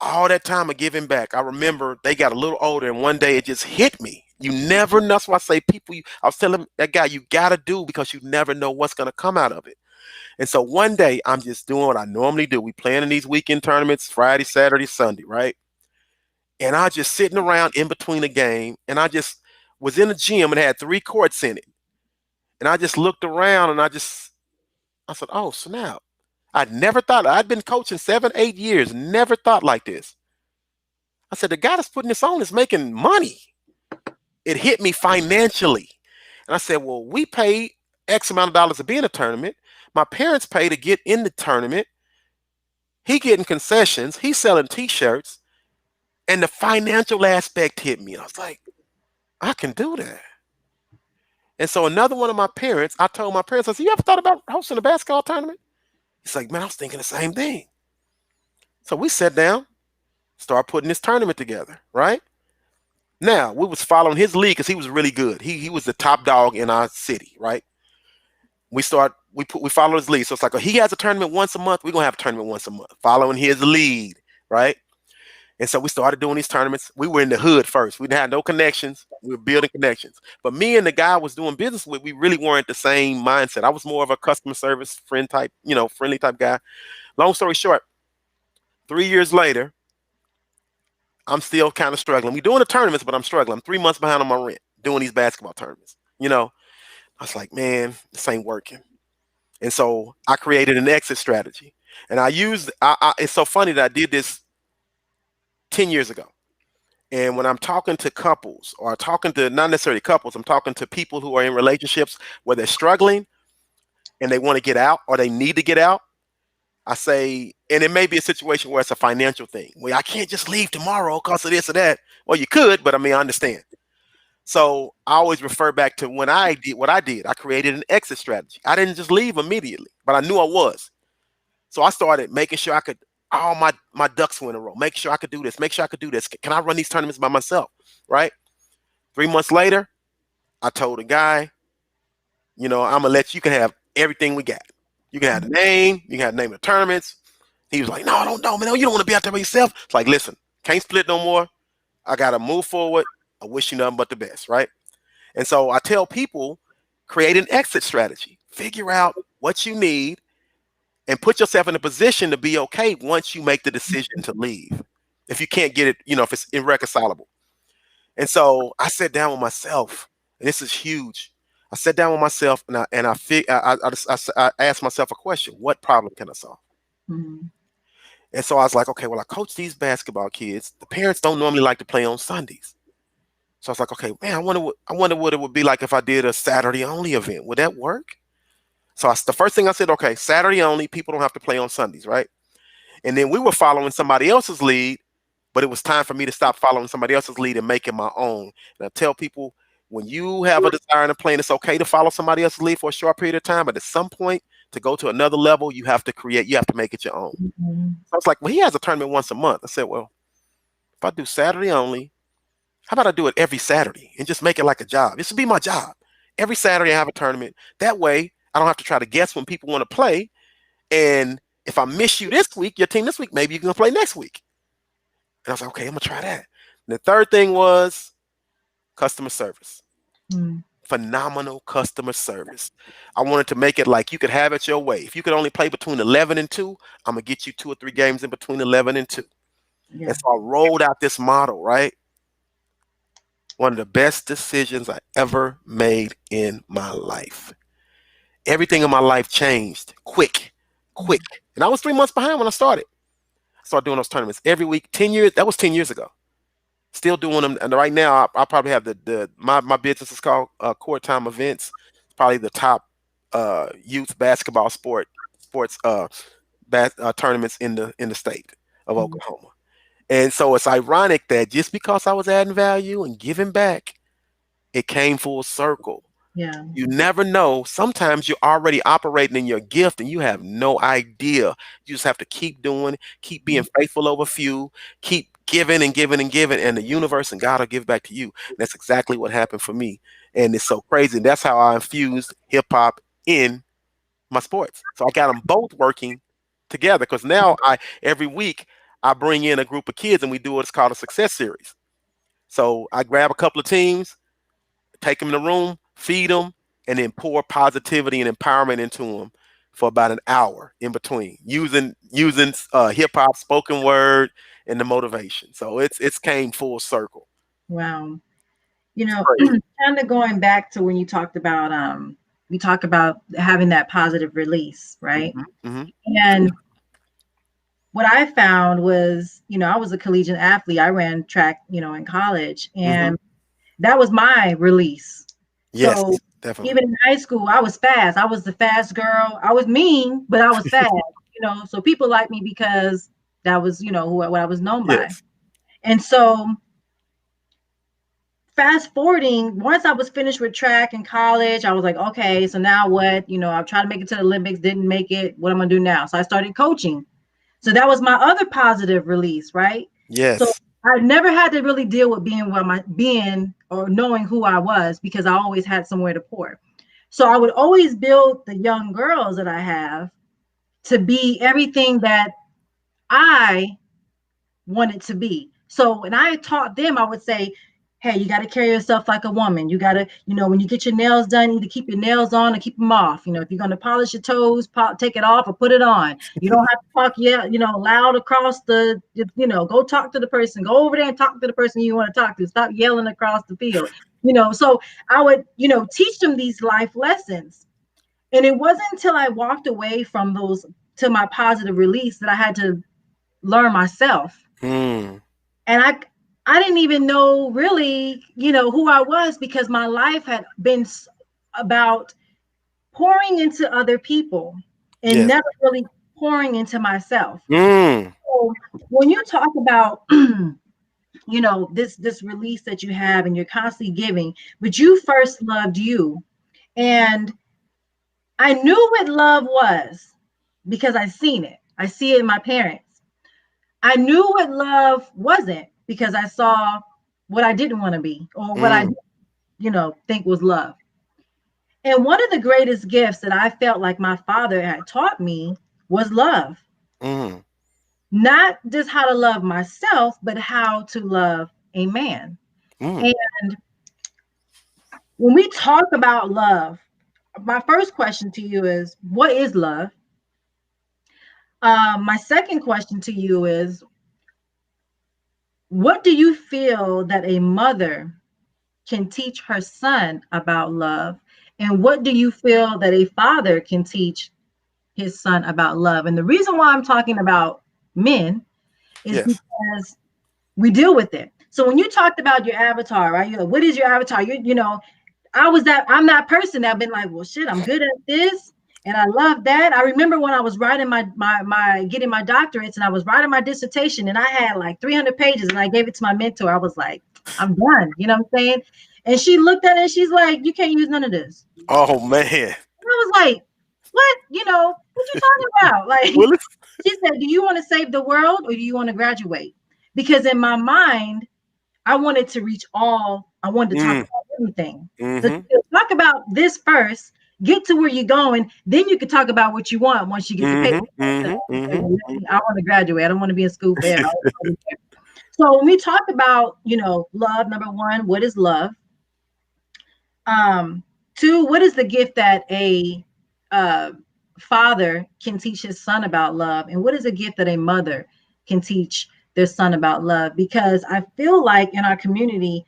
all that time of giving back, I remember they got a little older, and one day it just hit me. You never know. That's why I say I was telling that guy, you got to do, because you never know what's going to come out of it. And so one day I'm just doing what I normally do. We playing in these weekend tournaments, Friday, Saturday, Sunday, right? And I just sitting around in between a game, and I just was in a gym and had 3 courts in it. And I just looked around, and I said, oh, snap. I'd never thought. I'd been coaching 7, 8 years, never thought like this. I said, the guy that's putting this on is making money. It hit me financially. And I said, well, we pay X amount of dollars to be in a tournament. My parents pay to get in the tournament. He getting concessions. He's selling T-shirts. And the financial aspect hit me. I was like, I can do that. And so another one of my parents, I told my parents, I said, you ever thought about hosting a basketball tournament? He's like, man, I was thinking the same thing. So we sat down, started putting this tournament together, right? Now, we was following his lead because he was really good. He was the top dog in our city, right? We follow his lead. So it's like, he has a tournament once a month. We're going to have a tournament once a month, following his lead, right? And so we started doing these tournaments. We were in the hood first. We didn't have no connections. We were building connections. But me and the guy I was doing business with, we really weren't the same mindset. I was more of a customer service friendly type guy. Long story short, 3 years later, I'm still kind of struggling. We're doing the tournaments, but I'm struggling. I'm 3 months behind on my rent doing these basketball tournaments. I was like, man, this ain't working. And so I created an exit strategy. And it's so funny that I did this 10 years ago. And when I'm talking to couples or talking to not necessarily couples, I'm talking to people who are in relationships where they're struggling and they want to get out or they need to get out. I say, and it may be a situation where it's a financial thing. Well, I can't just leave tomorrow because of this or that. Well, you could, but I mean, I understand. So I always refer back to when I did what I did. I created an exit strategy. I didn't just leave immediately, but I knew I was. So I started making sure I could, all my ducks were in a row, make sure I could do this, make sure I could do this. Can I run these tournaments by myself? Right? 3 months later, I told a guy, I'm gonna let you can have everything we got. You can have the name, you can have the name of the tournaments. He was like, no, I don't know, man. You don't want to be out there by yourself. It's like, listen, can't split no more. I gotta move forward. I wish you nothing but the best, right? And so I tell people, create an exit strategy. Figure out what you need and put yourself in a position to be okay once you make the decision to leave. If you can't get it, if it's irreconcilable. And so I sat down with myself, and this is huge. I sat down with myself and I asked myself a question: what problem can I solve? Mm-hmm. And so I was like, okay, well, I coach these basketball kids. The parents don't normally like to play on Sundays. So I was like, okay, man, I wonder what it would be like if I did a Saturday only event. Would that work? So the first thing I said, okay, Saturday only, people don't have to play on Sundays, right? And then we were following somebody else's lead, but it was time for me to stop following somebody else's lead and make it my own. And I tell people, when you have a desire to play, and it's okay to follow somebody else's lead for a short period of time, but at some point to go to another level, you have to make it your own. Mm-hmm. So I was like, well, he has a tournament once a month. I said, well, if I do Saturday only, how about I do it every Saturday and just make it like a job? This would be my job. Every Saturday I have a tournament. That way I don't have to try to guess when people want to play. And if I miss you this week, your team this week, maybe you can play next week. And I was like, okay, I'm going to try that. And the third thing was customer service. Mm-hmm. Phenomenal customer service. I wanted to make it like you could have it your way. If you could only play between 11 and 2, I'm going to get you 2 or 3 games in between 11 and 2. Yeah. And so I rolled out this model, right? One of the best decisions I ever made in my life. Everything in my life changed quick. And I was 3 months behind when I started. I started doing those tournaments every week. 10 years. That was 10 years ago. Still doing them. And right now, I probably have my business is called Court Time Events. It's probably the top youth basketball sports tournaments in the state of Oklahoma. And so it's ironic that just because I was adding value and giving back, it came full circle. Yeah. You never know. Sometimes you're already operating in your gift and you have no idea. You just have to keep doing, keep being faithful over few, keep giving and giving and giving, and the universe and God will give back to you. And that's exactly what happened for me. And it's so crazy. And that's how I infused hip hop in my sports. So I got them both working together because now every week I bring in a group of kids and we do what's called a success series. So I grab a couple of teams, take them in the room, feed them, and then pour positivity and empowerment into them for about an hour in between, using hip hop, spoken word, and the motivation. So it's came full circle. Wow. Kind of going back to when you talked about having that positive release, right? Mm-hmm. And what I found was, I was a collegiate athlete. I ran track, in college, and that was my release. Yes, so definitely. Even in high school, I was fast. I was the fast girl. I was mean, but I was fast, so people liked me because that was, what I was known by. And so fast forwarding, once I was finished with track in college, I was like, okay, so now what? I've tried to make it to the Olympics, didn't make it. What am I gonna do now? So I started coaching. So that was my other positive release, right? Yes. So I never had to really deal with being or knowing who I was because I always had somewhere to pour. So I would always build the young girls that I have to be everything that I wanted to be. So when I taught them, I would say, hey, you got to carry yourself like a woman. You got to, when you get your nails done, either keep your nails on or keep them off. If you're going to polish your toes, take it off or put it on. You don't have to talk, loud across go talk to the person. Go over there and talk to the person you want to talk to. Stop yelling across the field. So I would, teach them these life lessons. And it wasn't until I walked away from those to my positive release that I had to learn myself. And I didn't even know really, who I was, because my life had been about pouring into other people and never really pouring into myself. So when you talk about, this release that you have and you're constantly giving, but you first loved you. And I knew what love was because I seen it. I see it in my parents. I knew what love wasn't because I saw what I didn't want to be or what I, think was love. And one of the greatest gifts that I felt like my father had taught me was love. Not just how to love myself, but how to love a man. And when we talk about love, my first question to you is, what is love? My second question to you is, what do you feel that a mother can teach her son about love? And what do you feel that a father can teach his son about love? And the reason why I'm talking about men is because we deal with it. So when you talked about your avatar, right? You're like, what is your avatar? I'm that person that been like, well, shit, I'm good at this. And I love that. I remember when I was writing my getting my doctorates and I was writing my dissertation and I had like 300 pages and I gave it to my mentor. I was like, I'm done. You know what I'm saying? And she looked at it and she's like, you can't use none of this. Oh, man. And I was like, what? What you talking about? Like, she said, do you want to save the world or do you want to graduate? Because in my mind, I wanted to reach all. I wanted to talk about everything. So talk about this first, get to where you're going, then you can talk about what you want once you get the paper. I want to graduate. I don't want to be in school forever. So when we talk about, love, number one, what is love? Two, what is the gift that a father can teach his son about love? And what is a gift that a mother can teach their son about love? Because I feel like in our community,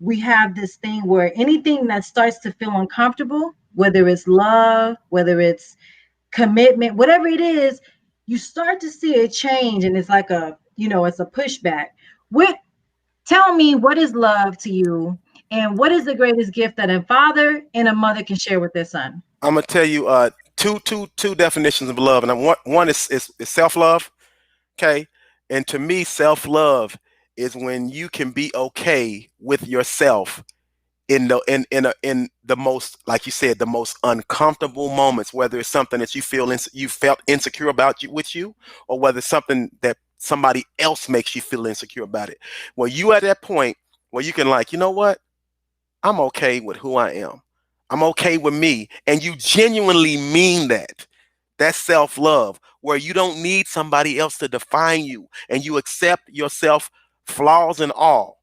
we have this thing where anything that starts to feel uncomfortable, whether it's love, whether it's commitment, whatever it is, you start to see a change. And it's like it's a pushback. Tell me, what is love to you? And what is the greatest gift that a father and a mother can share with their son? I'm gonna tell you two definitions of love, and one is self-love. Okay, and to me, self-love is when you can be okay with yourself in the most, like you said, the most uncomfortable moments, whether it's something that you felt insecure about with you, or whether it's something that somebody else makes you feel insecure about it. Well, you at that point where you can, like, you know what? I'm okay with who I am. I'm okay with me. And you genuinely mean that. That's self-love, where you don't need somebody else to define you and you accept yourself, flaws and all.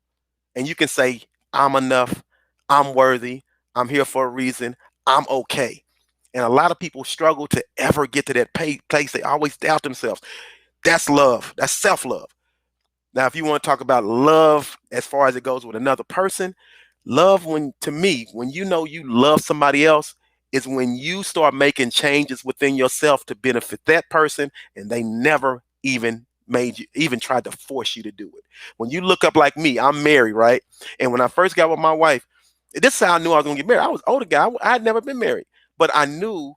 And you can say, I'm enough. I'm worthy. I'm here for a reason. I'm okay. And a lot of people struggle to ever get to that place. They always doubt themselves. That's love. That's self-love. Now, if you want to talk about love as far as it goes with another person, love, to me, when you know you love somebody else, is when you start making changes within yourself to benefit that person, and they never even tried to force you to do it. When you look up, like me, I'm married, right? And when I first got with my wife, this is how I knew I was gonna get married. I was an older guy. I had never been married, but I knew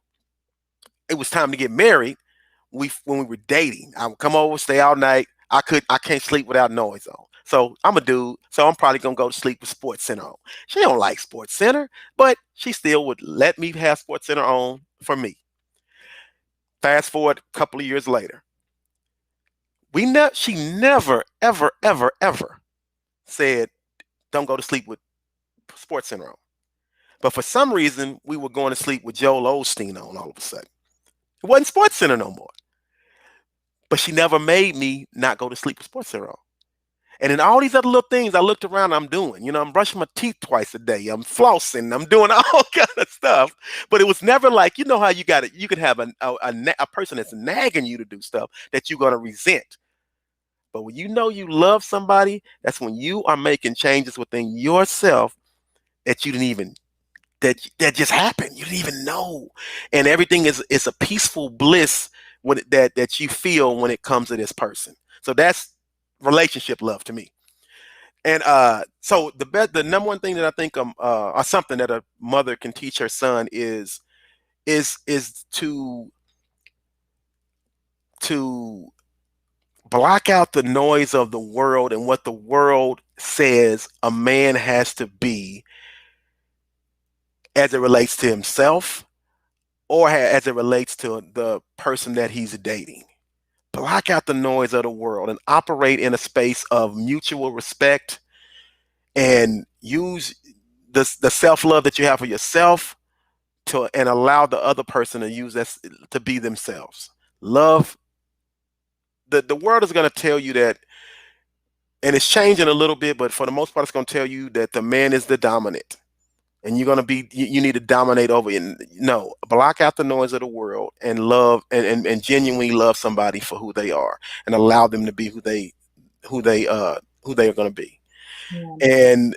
it was time to get married. When we were dating, I would come over, stay all night. I can't sleep without noise on. So I'm a dude, so I'm probably gonna go to sleep with Sports Center on. She don't like Sports Center, but she still would let me have Sports Center on for me. Fast forward a couple of years later, she never, ever, ever, ever said, don't go to sleep with Sports Center on. But for some reason, we were going to sleep with Joel Osteen on all of a sudden. It wasn't Sports Center no more. But she never made me not go to sleep with Sports Center on. And then all these other little things I looked around, I'm doing. You know, I'm brushing my teeth twice a day. I'm flossing. I'm doing all kind of stuff. But it was never like, you know how you got it. You could have a person that's nagging you to do stuff that you're gonna resent. But when you know you love somebody, that's when you are making changes within yourself that you didn't even that just happened. You didn't even know, and everything is a peaceful bliss when that you feel when it comes to this person. So that's relationship love to me. And so the number one thing that I think or something that a mother can teach her son is to block out the noise of the world and what the world says a man has to be as it relates to himself or as it relates to the person that he's dating. Block out the noise of the world and operate in a space of mutual respect and use the self-love that you have for yourself to and allow the other person to use that to be themselves. Love the world is going to tell you that, and it's changing a little bit, but for the most part it's going to tell you that the man is the dominant and you're going to be you need to dominate over it. No, block out the noise of the world and love and genuinely love somebody for who they are and allow them to be who they are going to be. Yeah. And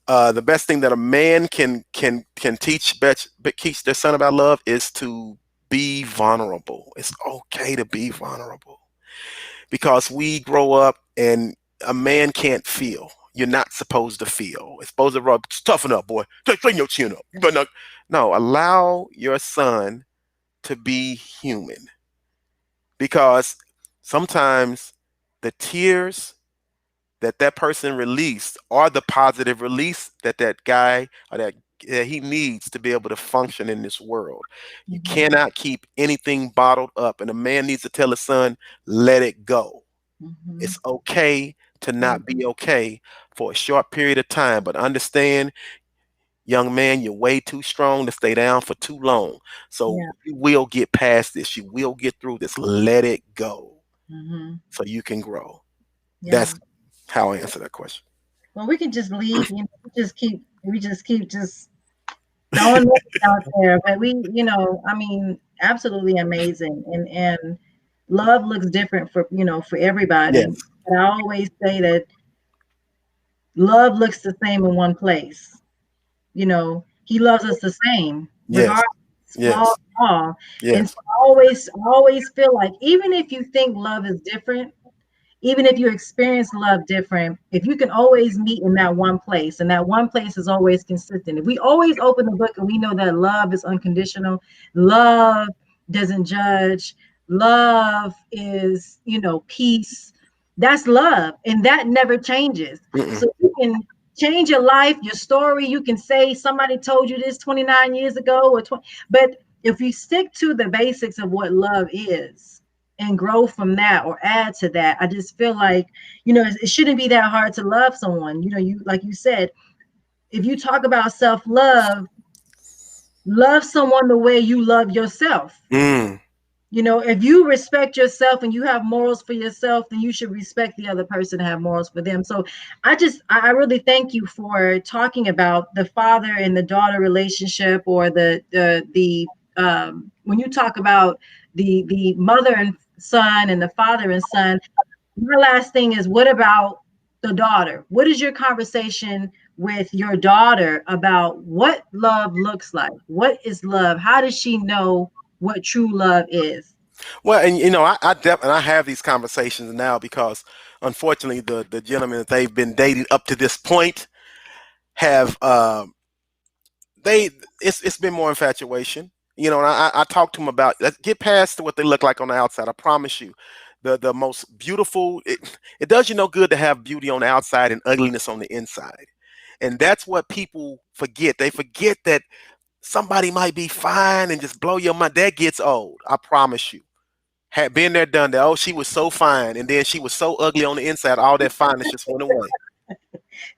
the best thing that a man can teach their son about love is to be vulnerable. It's okay to be vulnerable because we grow up and a man can't feel. You're not supposed to feel. It's supposed to rub. Toughen up, boy. Straighten your chin up. You better not. No, allow your son to be human because sometimes the tears that person released are the positive release that guy or that he needs to be able to function in this world. You cannot keep anything bottled up, and a man needs to tell his son, let it go. It's okay to not be okay for a short period of time, but understand, young man, you're way too strong to stay down for too long. So you will get past this. You will get through this. Let it go so you can grow. Yeah. That's how I answer that question. Well, we can just leave. You know, we just keep throwing it out there. But I mean, absolutely amazing. And love looks different for for everybody. Yes. But I always say that love looks the same in one place. You know, he loves us the same, Yes. regardless, flaw, Yes. flaw. And Yes. so I always feel like even if you think love is different, even if you experience love different, if you can always meet in that one place, and that one place is always consistent. If we always open the book and we know that love is unconditional, love doesn't judge, love is, peace. That's love, and that never changes. Mm-mm. So you can change your life, your story. You can say somebody told you this 29 years ago or 20, but if you stick to the basics of what love is and grow from that or add to that, I just feel like, it shouldn't be that hard to love someone. You like you said, if you talk about self-love, love someone the way you love yourself. Mm. If you respect yourself and you have morals for yourself, then you should respect the other person and have morals for them. So I really thank you for talking about the father and the daughter relationship, or the when you talk about the mother and son and the father and son. My last thing is, what about the daughter? What is your conversation with your daughter about what love looks like? What is love? How does she know what true love is? Well, and I have these conversations now because unfortunately the gentlemen that they've been dating up to this point have it's been more infatuation. And I talk to them about, let's get past what they look like on the outside. I promise you, the most beautiful. It does you no good to have beauty on the outside and ugliness on the inside, and that's what people forget. They forget that somebody might be fine and just blow your mind. That gets old. I promise you. Had been there, done that. Oh, she was so fine, and then she was so ugly on the inside. All that fineness just went away.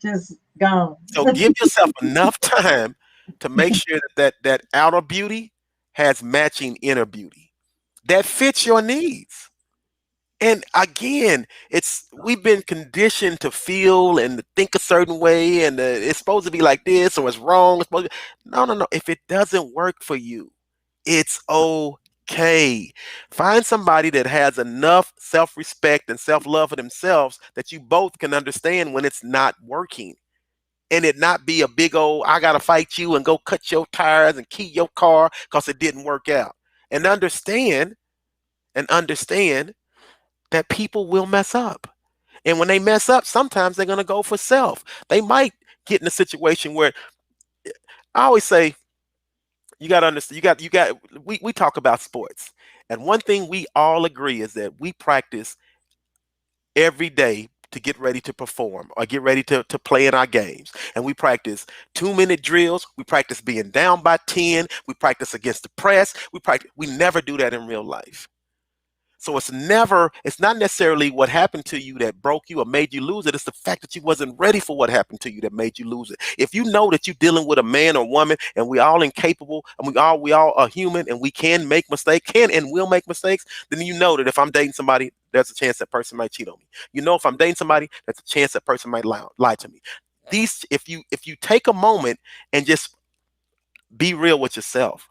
Just gone. So give yourself enough time to make sure that outer beauty has matching inner beauty that fits your needs. And again, we've been conditioned to feel and to think a certain way, and it's supposed to be like this, or it's wrong. It's supposed to, no, no, no. If it doesn't work for you, it's okay. Find somebody that has enough self-respect and self-love of themselves that you both can understand when it's not working. And it not be a big old, I gotta fight you and go cut your tires and key your car because it didn't work out. And understand that people will mess up. And when they mess up, sometimes they're gonna go for self. They might get in a situation where I always say, you got to understand, we talk about sports. And one thing we all agree is that we practice every day to get ready to perform or get ready to play in our games. And we practice 2-minute drills. We practice being down by 10. We practice against the press. We never do that in real life. So it's not necessarily what happened to you that broke you or made you lose it. It's the fact that you wasn't ready for what happened to you that made you lose it. If you know that you're dealing with a man or woman and we all incapable and we all are human and we can make mistakes, can and will make mistakes, then you know that if I'm dating somebody, there's a chance that person might cheat on me. You know, if I'm dating somebody, there's a chance that person might lie to me. If you take a moment and just be real with yourself,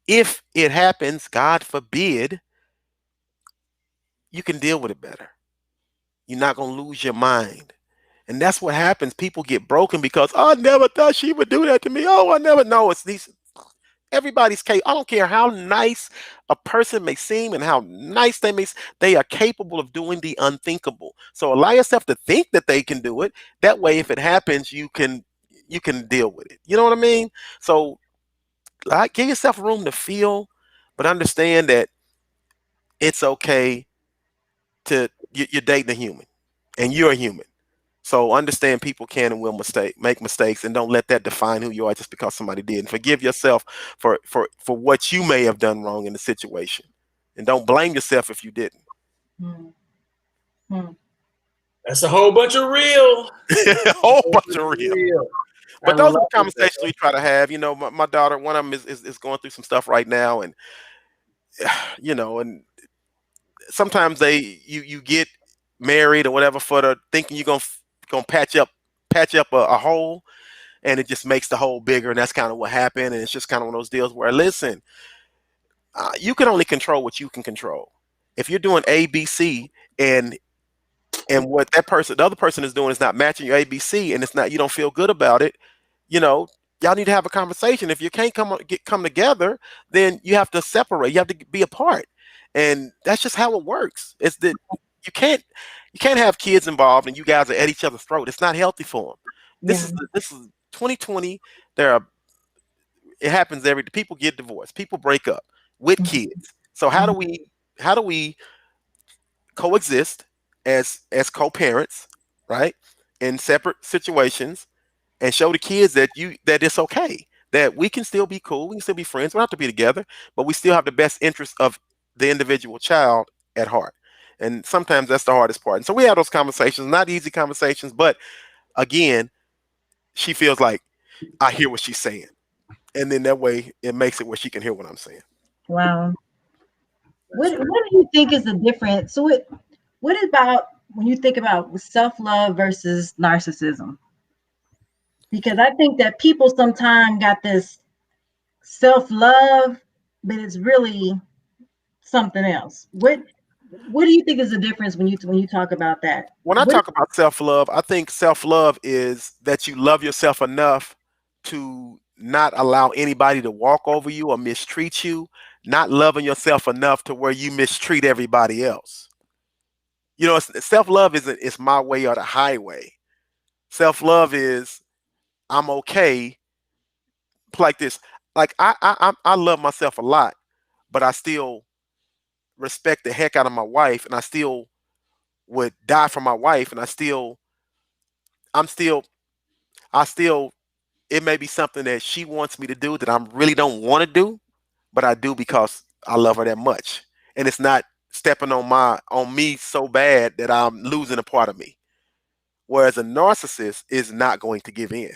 if it happens, God forbid, you can deal with it better. You're not going to lose your mind. And that's what happens. People get broken because, oh, I never thought she would do that to me. Oh, I never know. It's these, everybody's capable. I don't care how nice a person may seem and how nice they are capable of doing the unthinkable. So allow yourself to think that they can do it. That way, if it happens, you can deal with it. You know what I mean? So give yourself room to feel, but understand that it's okay you're dating a human and you're a human. So understand people can and will make mistakes, and don't let that define who you are just because somebody did. And forgive yourself for what you may have done wrong in the situation. And don't blame yourself if you didn't. That's a whole bunch of real. A whole bunch of real. But those are the conversations we try to have. You know, my daughter, one of them is going through some stuff right now, and you know, and sometimes you get married or whatever for the thinking you're gonna patch up a hole, and it just makes the hole bigger, and that's kind of what happened. And it's just kind of one of those deals where, listen, you can only control what you can control. If you're doing ABC and what the other person is doing is not matching your ABC, and you don't feel good about it, you know, y'all need to have a conversation. If you can't come together, then you have to separate. You have to be apart, and that's just how it works. It's that you can't have kids involved and you guys are at each other's throat. It's not healthy for them. This is 2020. It happens people get divorced, people break up with kids. So how do we coexist as co-parents, right, in separate situations, and show the kids that it's okay, that we can still be cool, we can still be friends, we don't have to be together, but we still have the best interest of the individual child at heart. And sometimes that's the hardest part. And so we have those conversations, not easy conversations, but again, she feels like I hear what she's saying. And then that way it makes it where she can hear what I'm saying. Wow. What do you think is the difference? So what about when you think about self-love versus narcissism? Because I think that people sometimes got this self-love, but it's really something else. What do you think is the difference when you talk about that? When I talk about self-love, I think self-love is that you love yourself enough to not allow anybody to walk over you or mistreat you, not loving yourself enough to where you mistreat everybody else. You know, self-love it's my way or the highway. Self-love is I'm okay like this. Like I love myself a lot, but I still respect the heck out of my wife, and I still would die for my wife, and I still it may be something that she wants me to do that I really don't want to do, but I do because I love her that much. And it's not stepping on me so bad that I'm losing a part of me. Whereas a narcissist is not going to give in.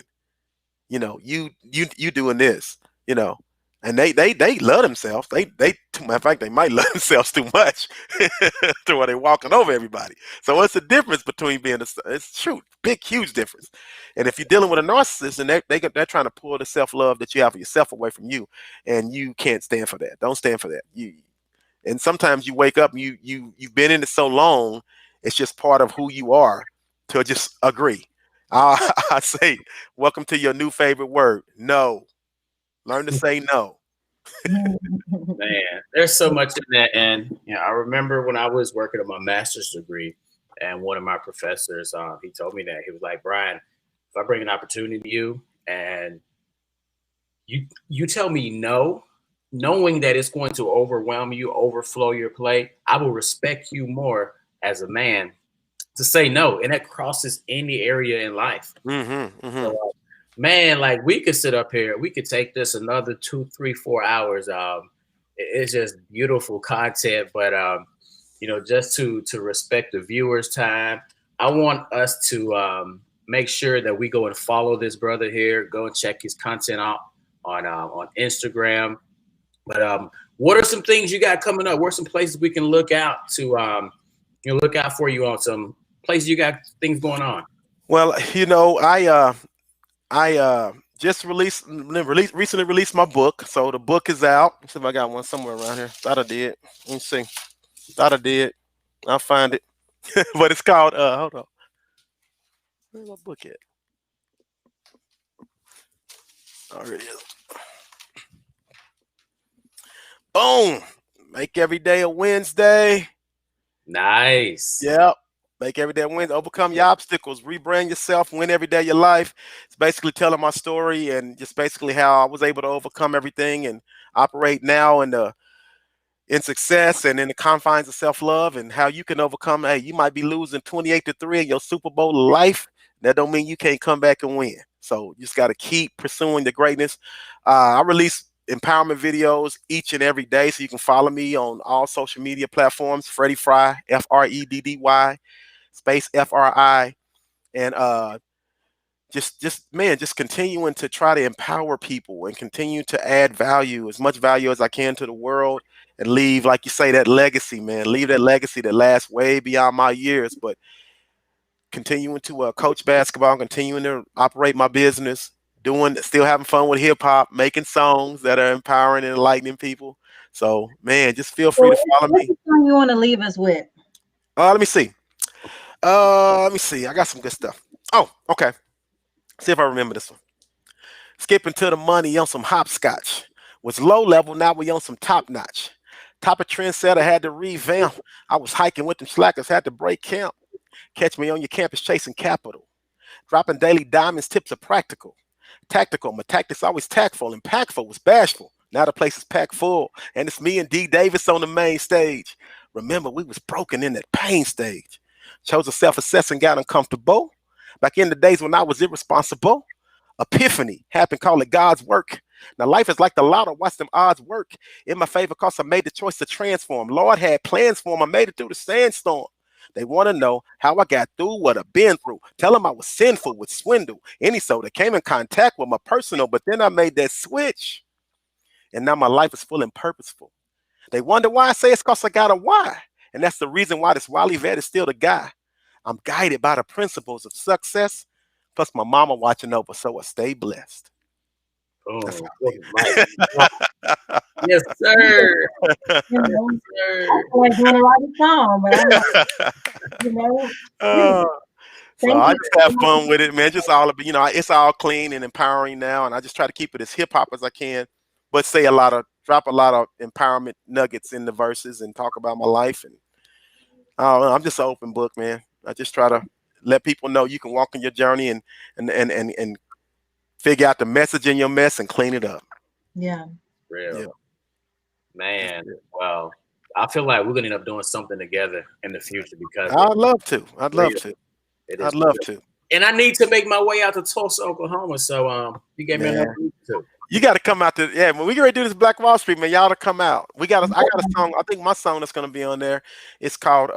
You know, you doing this, you know, And they love themselves. Matter of fact, they might love themselves too much to where they're walking over everybody. So what's the difference between being it's true, big, huge difference. And if you're dealing with a narcissist and they're trying to pull the self-love that you have for yourself away from you, and you can't stand for that. Don't stand for that. And sometimes you wake up and you've been in it so long, it's just part of who you are to just agree. I say, welcome to your new favorite word, no. Learn to say no. Man, there's so much in that. And I remember when I was working on my master's degree, and one of my professors, he told me that he was like, Brian, if I bring an opportunity to you and you tell me no, knowing that it's going to overwhelm you, overflow your plate, I will respect you more as a man to say no. And that crosses any area in life. Mm-hmm, mm-hmm. So, man, like we could sit up here, we could take this another 2, 3, 4 hours. It's just beautiful content, but just to respect the viewers' time, I want us to make sure that we go and follow this brother here. Go and check his content out on Instagram. But what are some things you got coming up? What are some places we can look out to look out for you on some places you got things going on? Well, I just recently released my book. So the book is out. Let's see if I got one somewhere around here. Thought I did. Let me see. Thought I did. I'll find it. But it's called hold on. Where's my book at? Oh, here it is. Boom. Make every day a Wednesday. Nice. Yep. Make every day a Wednesday. Overcome your obstacles. Rebrand yourself. Win every day of your life. It's basically telling my story and just basically how I was able to overcome everything and operate now in success and in the confines of self-love, and how you can overcome. Hey, you might be losing 28-3 in your Super Bowl life. That don't mean you can't come back and win. So you just got to keep pursuing the greatness. I release empowerment videos each and every day, so you can follow me on all social media platforms. Freddy Fri, Freddy space Fri, and just continuing to try to empower people and continue to add value, as much value as I can to the world, and leave, like you say, that legacy, man. Leave that legacy that lasts way beyond my years, but continuing to coach basketball, continuing to operate my business, still having fun with hip hop, making songs that are empowering and enlightening people. So, man, just feel free to follow me. What song you want to leave us with? Let me see. I got some good stuff. Oh, okay. See if I remember this one. Skipping to the money on some hopscotch. Was low level, now we on some top notch. Top of trendsetter, had to revamp. I was hiking with them slackers, had to break camp. Catch me on your campus chasing capital. Dropping daily diamonds, tips are practical. Tactical, my tactics always tactful. Impactful was bashful. Now the place is packed full, and it's me and D Davis on the main stage. Remember, we was broken in that pain stage. Chose a self-assessing, got uncomfortable. Back in the days when I was irresponsible. Epiphany happened, call it God's work. Now life is like the lotto, watch them odds work in my favor because I made the choice to transform. Lord had plans for them, I made it through the sandstorm. They want to know how I got through what I've been through. Tell them I was sinful with swindle. Any so they came in contact with my personal, but then I made that switch. And now my life is full and purposeful. They wonder why I say it's because I got a why. And that's the reason why this Wally vet is still the guy. I'm guided by the principles of success. Plus my mama watching over, so I stay blessed. Oh, yes, sir. Yes, sir. I feel like doing a right song, but so I just have fun with it, man. Just it's all clean and empowering now, and I just try to keep it as hip hop as I can, but drop a lot of empowerment nuggets in the verses and talk about my life. And I don't know, I'm just an open book, man. I just try to let people know you can walk in your journey and figure out the message in your mess and clean it up. Yeah. Real. Yeah. Man, well, I feel like we're gonna end up doing something together in the future because I'd love to. I'd love to. And I need to make my way out to Tulsa, Oklahoma. So you gave me another week too. You got to come out to when we get ready to do this Black Wall Street, man. Y'all to come out. I got a song. I think my song that's gonna be on there. It's called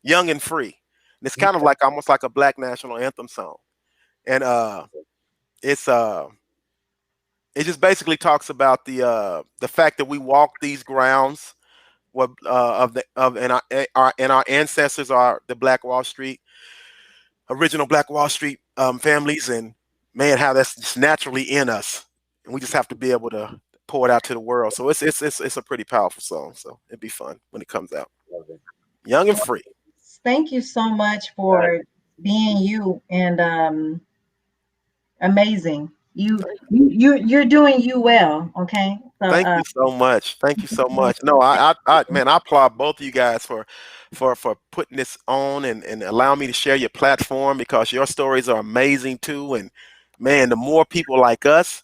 "Young and Free." And it's kind of like almost like a Black national anthem song, and it's it just basically talks about the fact that we walk these grounds, what and our ancestors are the Black Wall Street, original Black Wall Street families, and man, how that's just naturally in us, and we just have to be able to pour it out to the world. So it's a pretty powerful song. So it'd be fun when it comes out. Love it. Young and free. Thank you so much for being you and amazing. You're doing you well. Okay. So Thank you so much. Thank you so much. No, I man, I applaud both of you guys for putting this on and allowing me to share your platform, because your stories are amazing too. And man, the more people like us,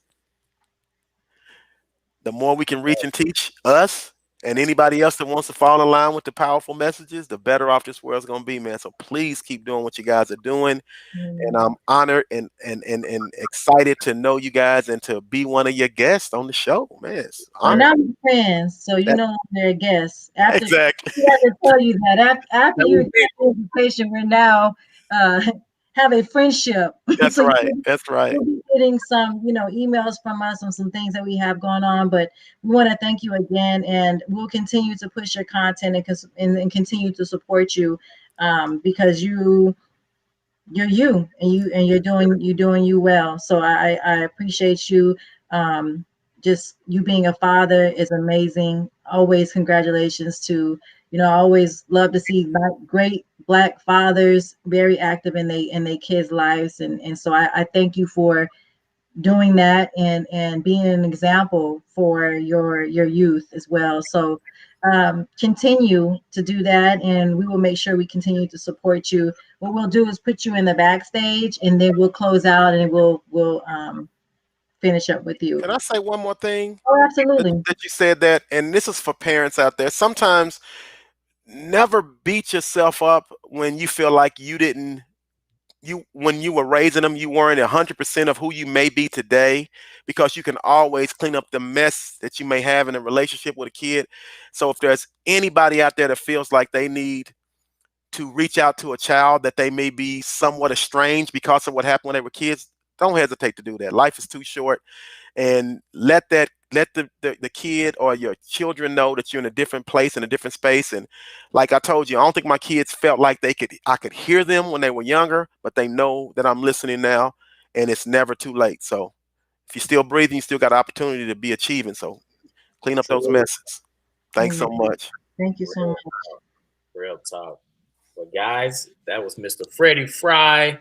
the more we can reach and teach us and anybody else that wants to fall in line with the powerful messages, the better off this world's gonna be, man. So please keep doing what you guys are doing. And I'm honored and excited to know you guys and to be one of your guests on the show, man. It's we're honored. not friends, so you know they're a guest. After Exactly. we have to tell you that after you get the invitation, we're now have a friendship. That's So right. That's right. you'll be getting some, emails from us on some things that we have going on. But we want to thank you again, and we'll continue to push your content and continue to support you, because you're you and you're doing you well. So I appreciate you. Just you being a father is amazing. Always congratulations to, I always love to see great Black fathers very active in they kids' lives. And so I thank you for doing that and being an example for your youth as well. So continue to do that, and we will make sure we continue to support you. What we'll do is put you in the backstage, and then we'll close out, and we'll finish up with you. Can I say one more thing? Oh, absolutely. That you said that, and this is for parents out there. Sometimes never beat yourself up when you feel like when you were raising them, you weren't 100% of who you may be today, because you can always clean up the mess that you may have in a relationship with a kid. So if there's anybody out there that feels like they need to reach out to a child that they may be somewhat estranged because of what happened when they were kids, don't hesitate to do that. Life is too short, and let the kid or your children know that you're in a different place, in a different space. And like I told you, I don't think my kids felt like I could hear them when they were younger, but they know that I'm listening now, and it's never too late. So if you're still breathing, you still got an opportunity to be achieving. So clean up those messes. Thanks so much. Thank you so much. Real talk. Well, guys, that was Mr. Freddy Fri.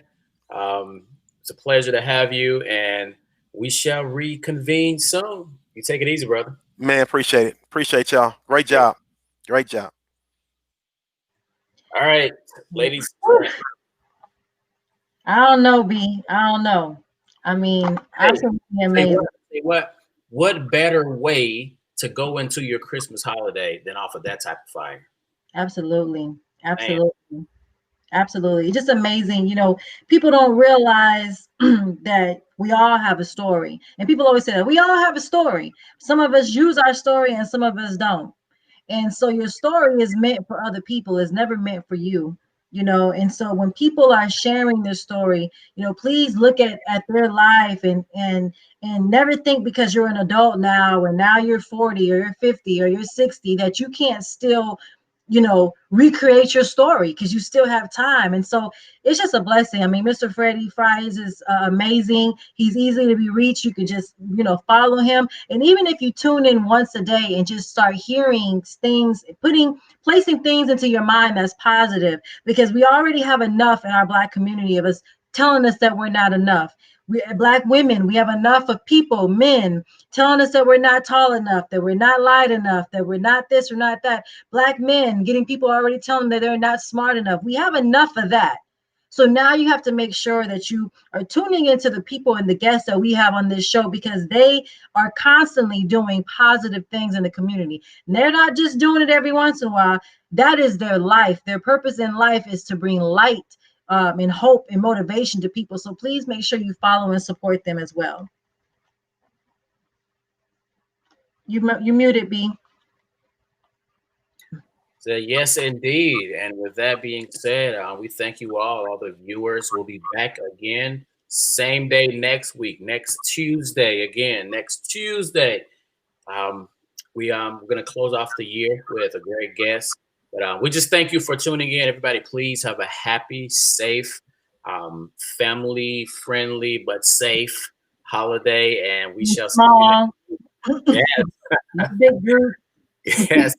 It's a pleasure to have you, and we shall reconvene soon. You take it easy, brother. Man, appreciate it. Appreciate y'all. Great job. Great job. All right, ladies. I don't know, B. I don't know. I mean, absolutely amazing. What better way to go into your Christmas holiday than off of that type of fire? Absolutely. Absolutely. Man. Absolutely. It's just amazing. People don't realize that we all have a story. And people always say that we all have a story. Some of us use our story and some of us don't. And so your story is meant for other people. It's never meant for you. And so when people are sharing their story, please look at their life and never think because you're an adult now, and now you're 40 or you're 50 or you're 60, that you can't still recreate your story, because you still have time. And so it's just a blessing. I mean, Mr. Freddy Fri is amazing. He's easy to be reached. You can just, follow him. And even if you tune in once a day and just start hearing things, placing things into your mind that's positive, because we already have enough in our Black community of us telling us that we're not enough. Black women, we have enough of people, men, telling us that we're not tall enough, that we're not light enough, that we're not this or not that. Black men getting people already telling them that they're not smart enough. We have enough of that. So now you have to make sure that you are tuning into the people and the guests that we have on this show, because they are constantly doing positive things in the community. And they're not just doing it every once in a while. That is their life. Their purpose in life is to bring light and hope and motivation to people. So please make sure you follow and support them as well. You muted, B. So yes, indeed. And with that being said, we thank you all the viewers. We'll be back again Same day next week, next Tuesday again. Next Tuesday, we're gonna close off the year with a great guest. But we just thank you for tuning in, everybody. Please have a happy, safe, family friendly but safe holiday, and we shall see you Small, next. Yes. big group. Yes.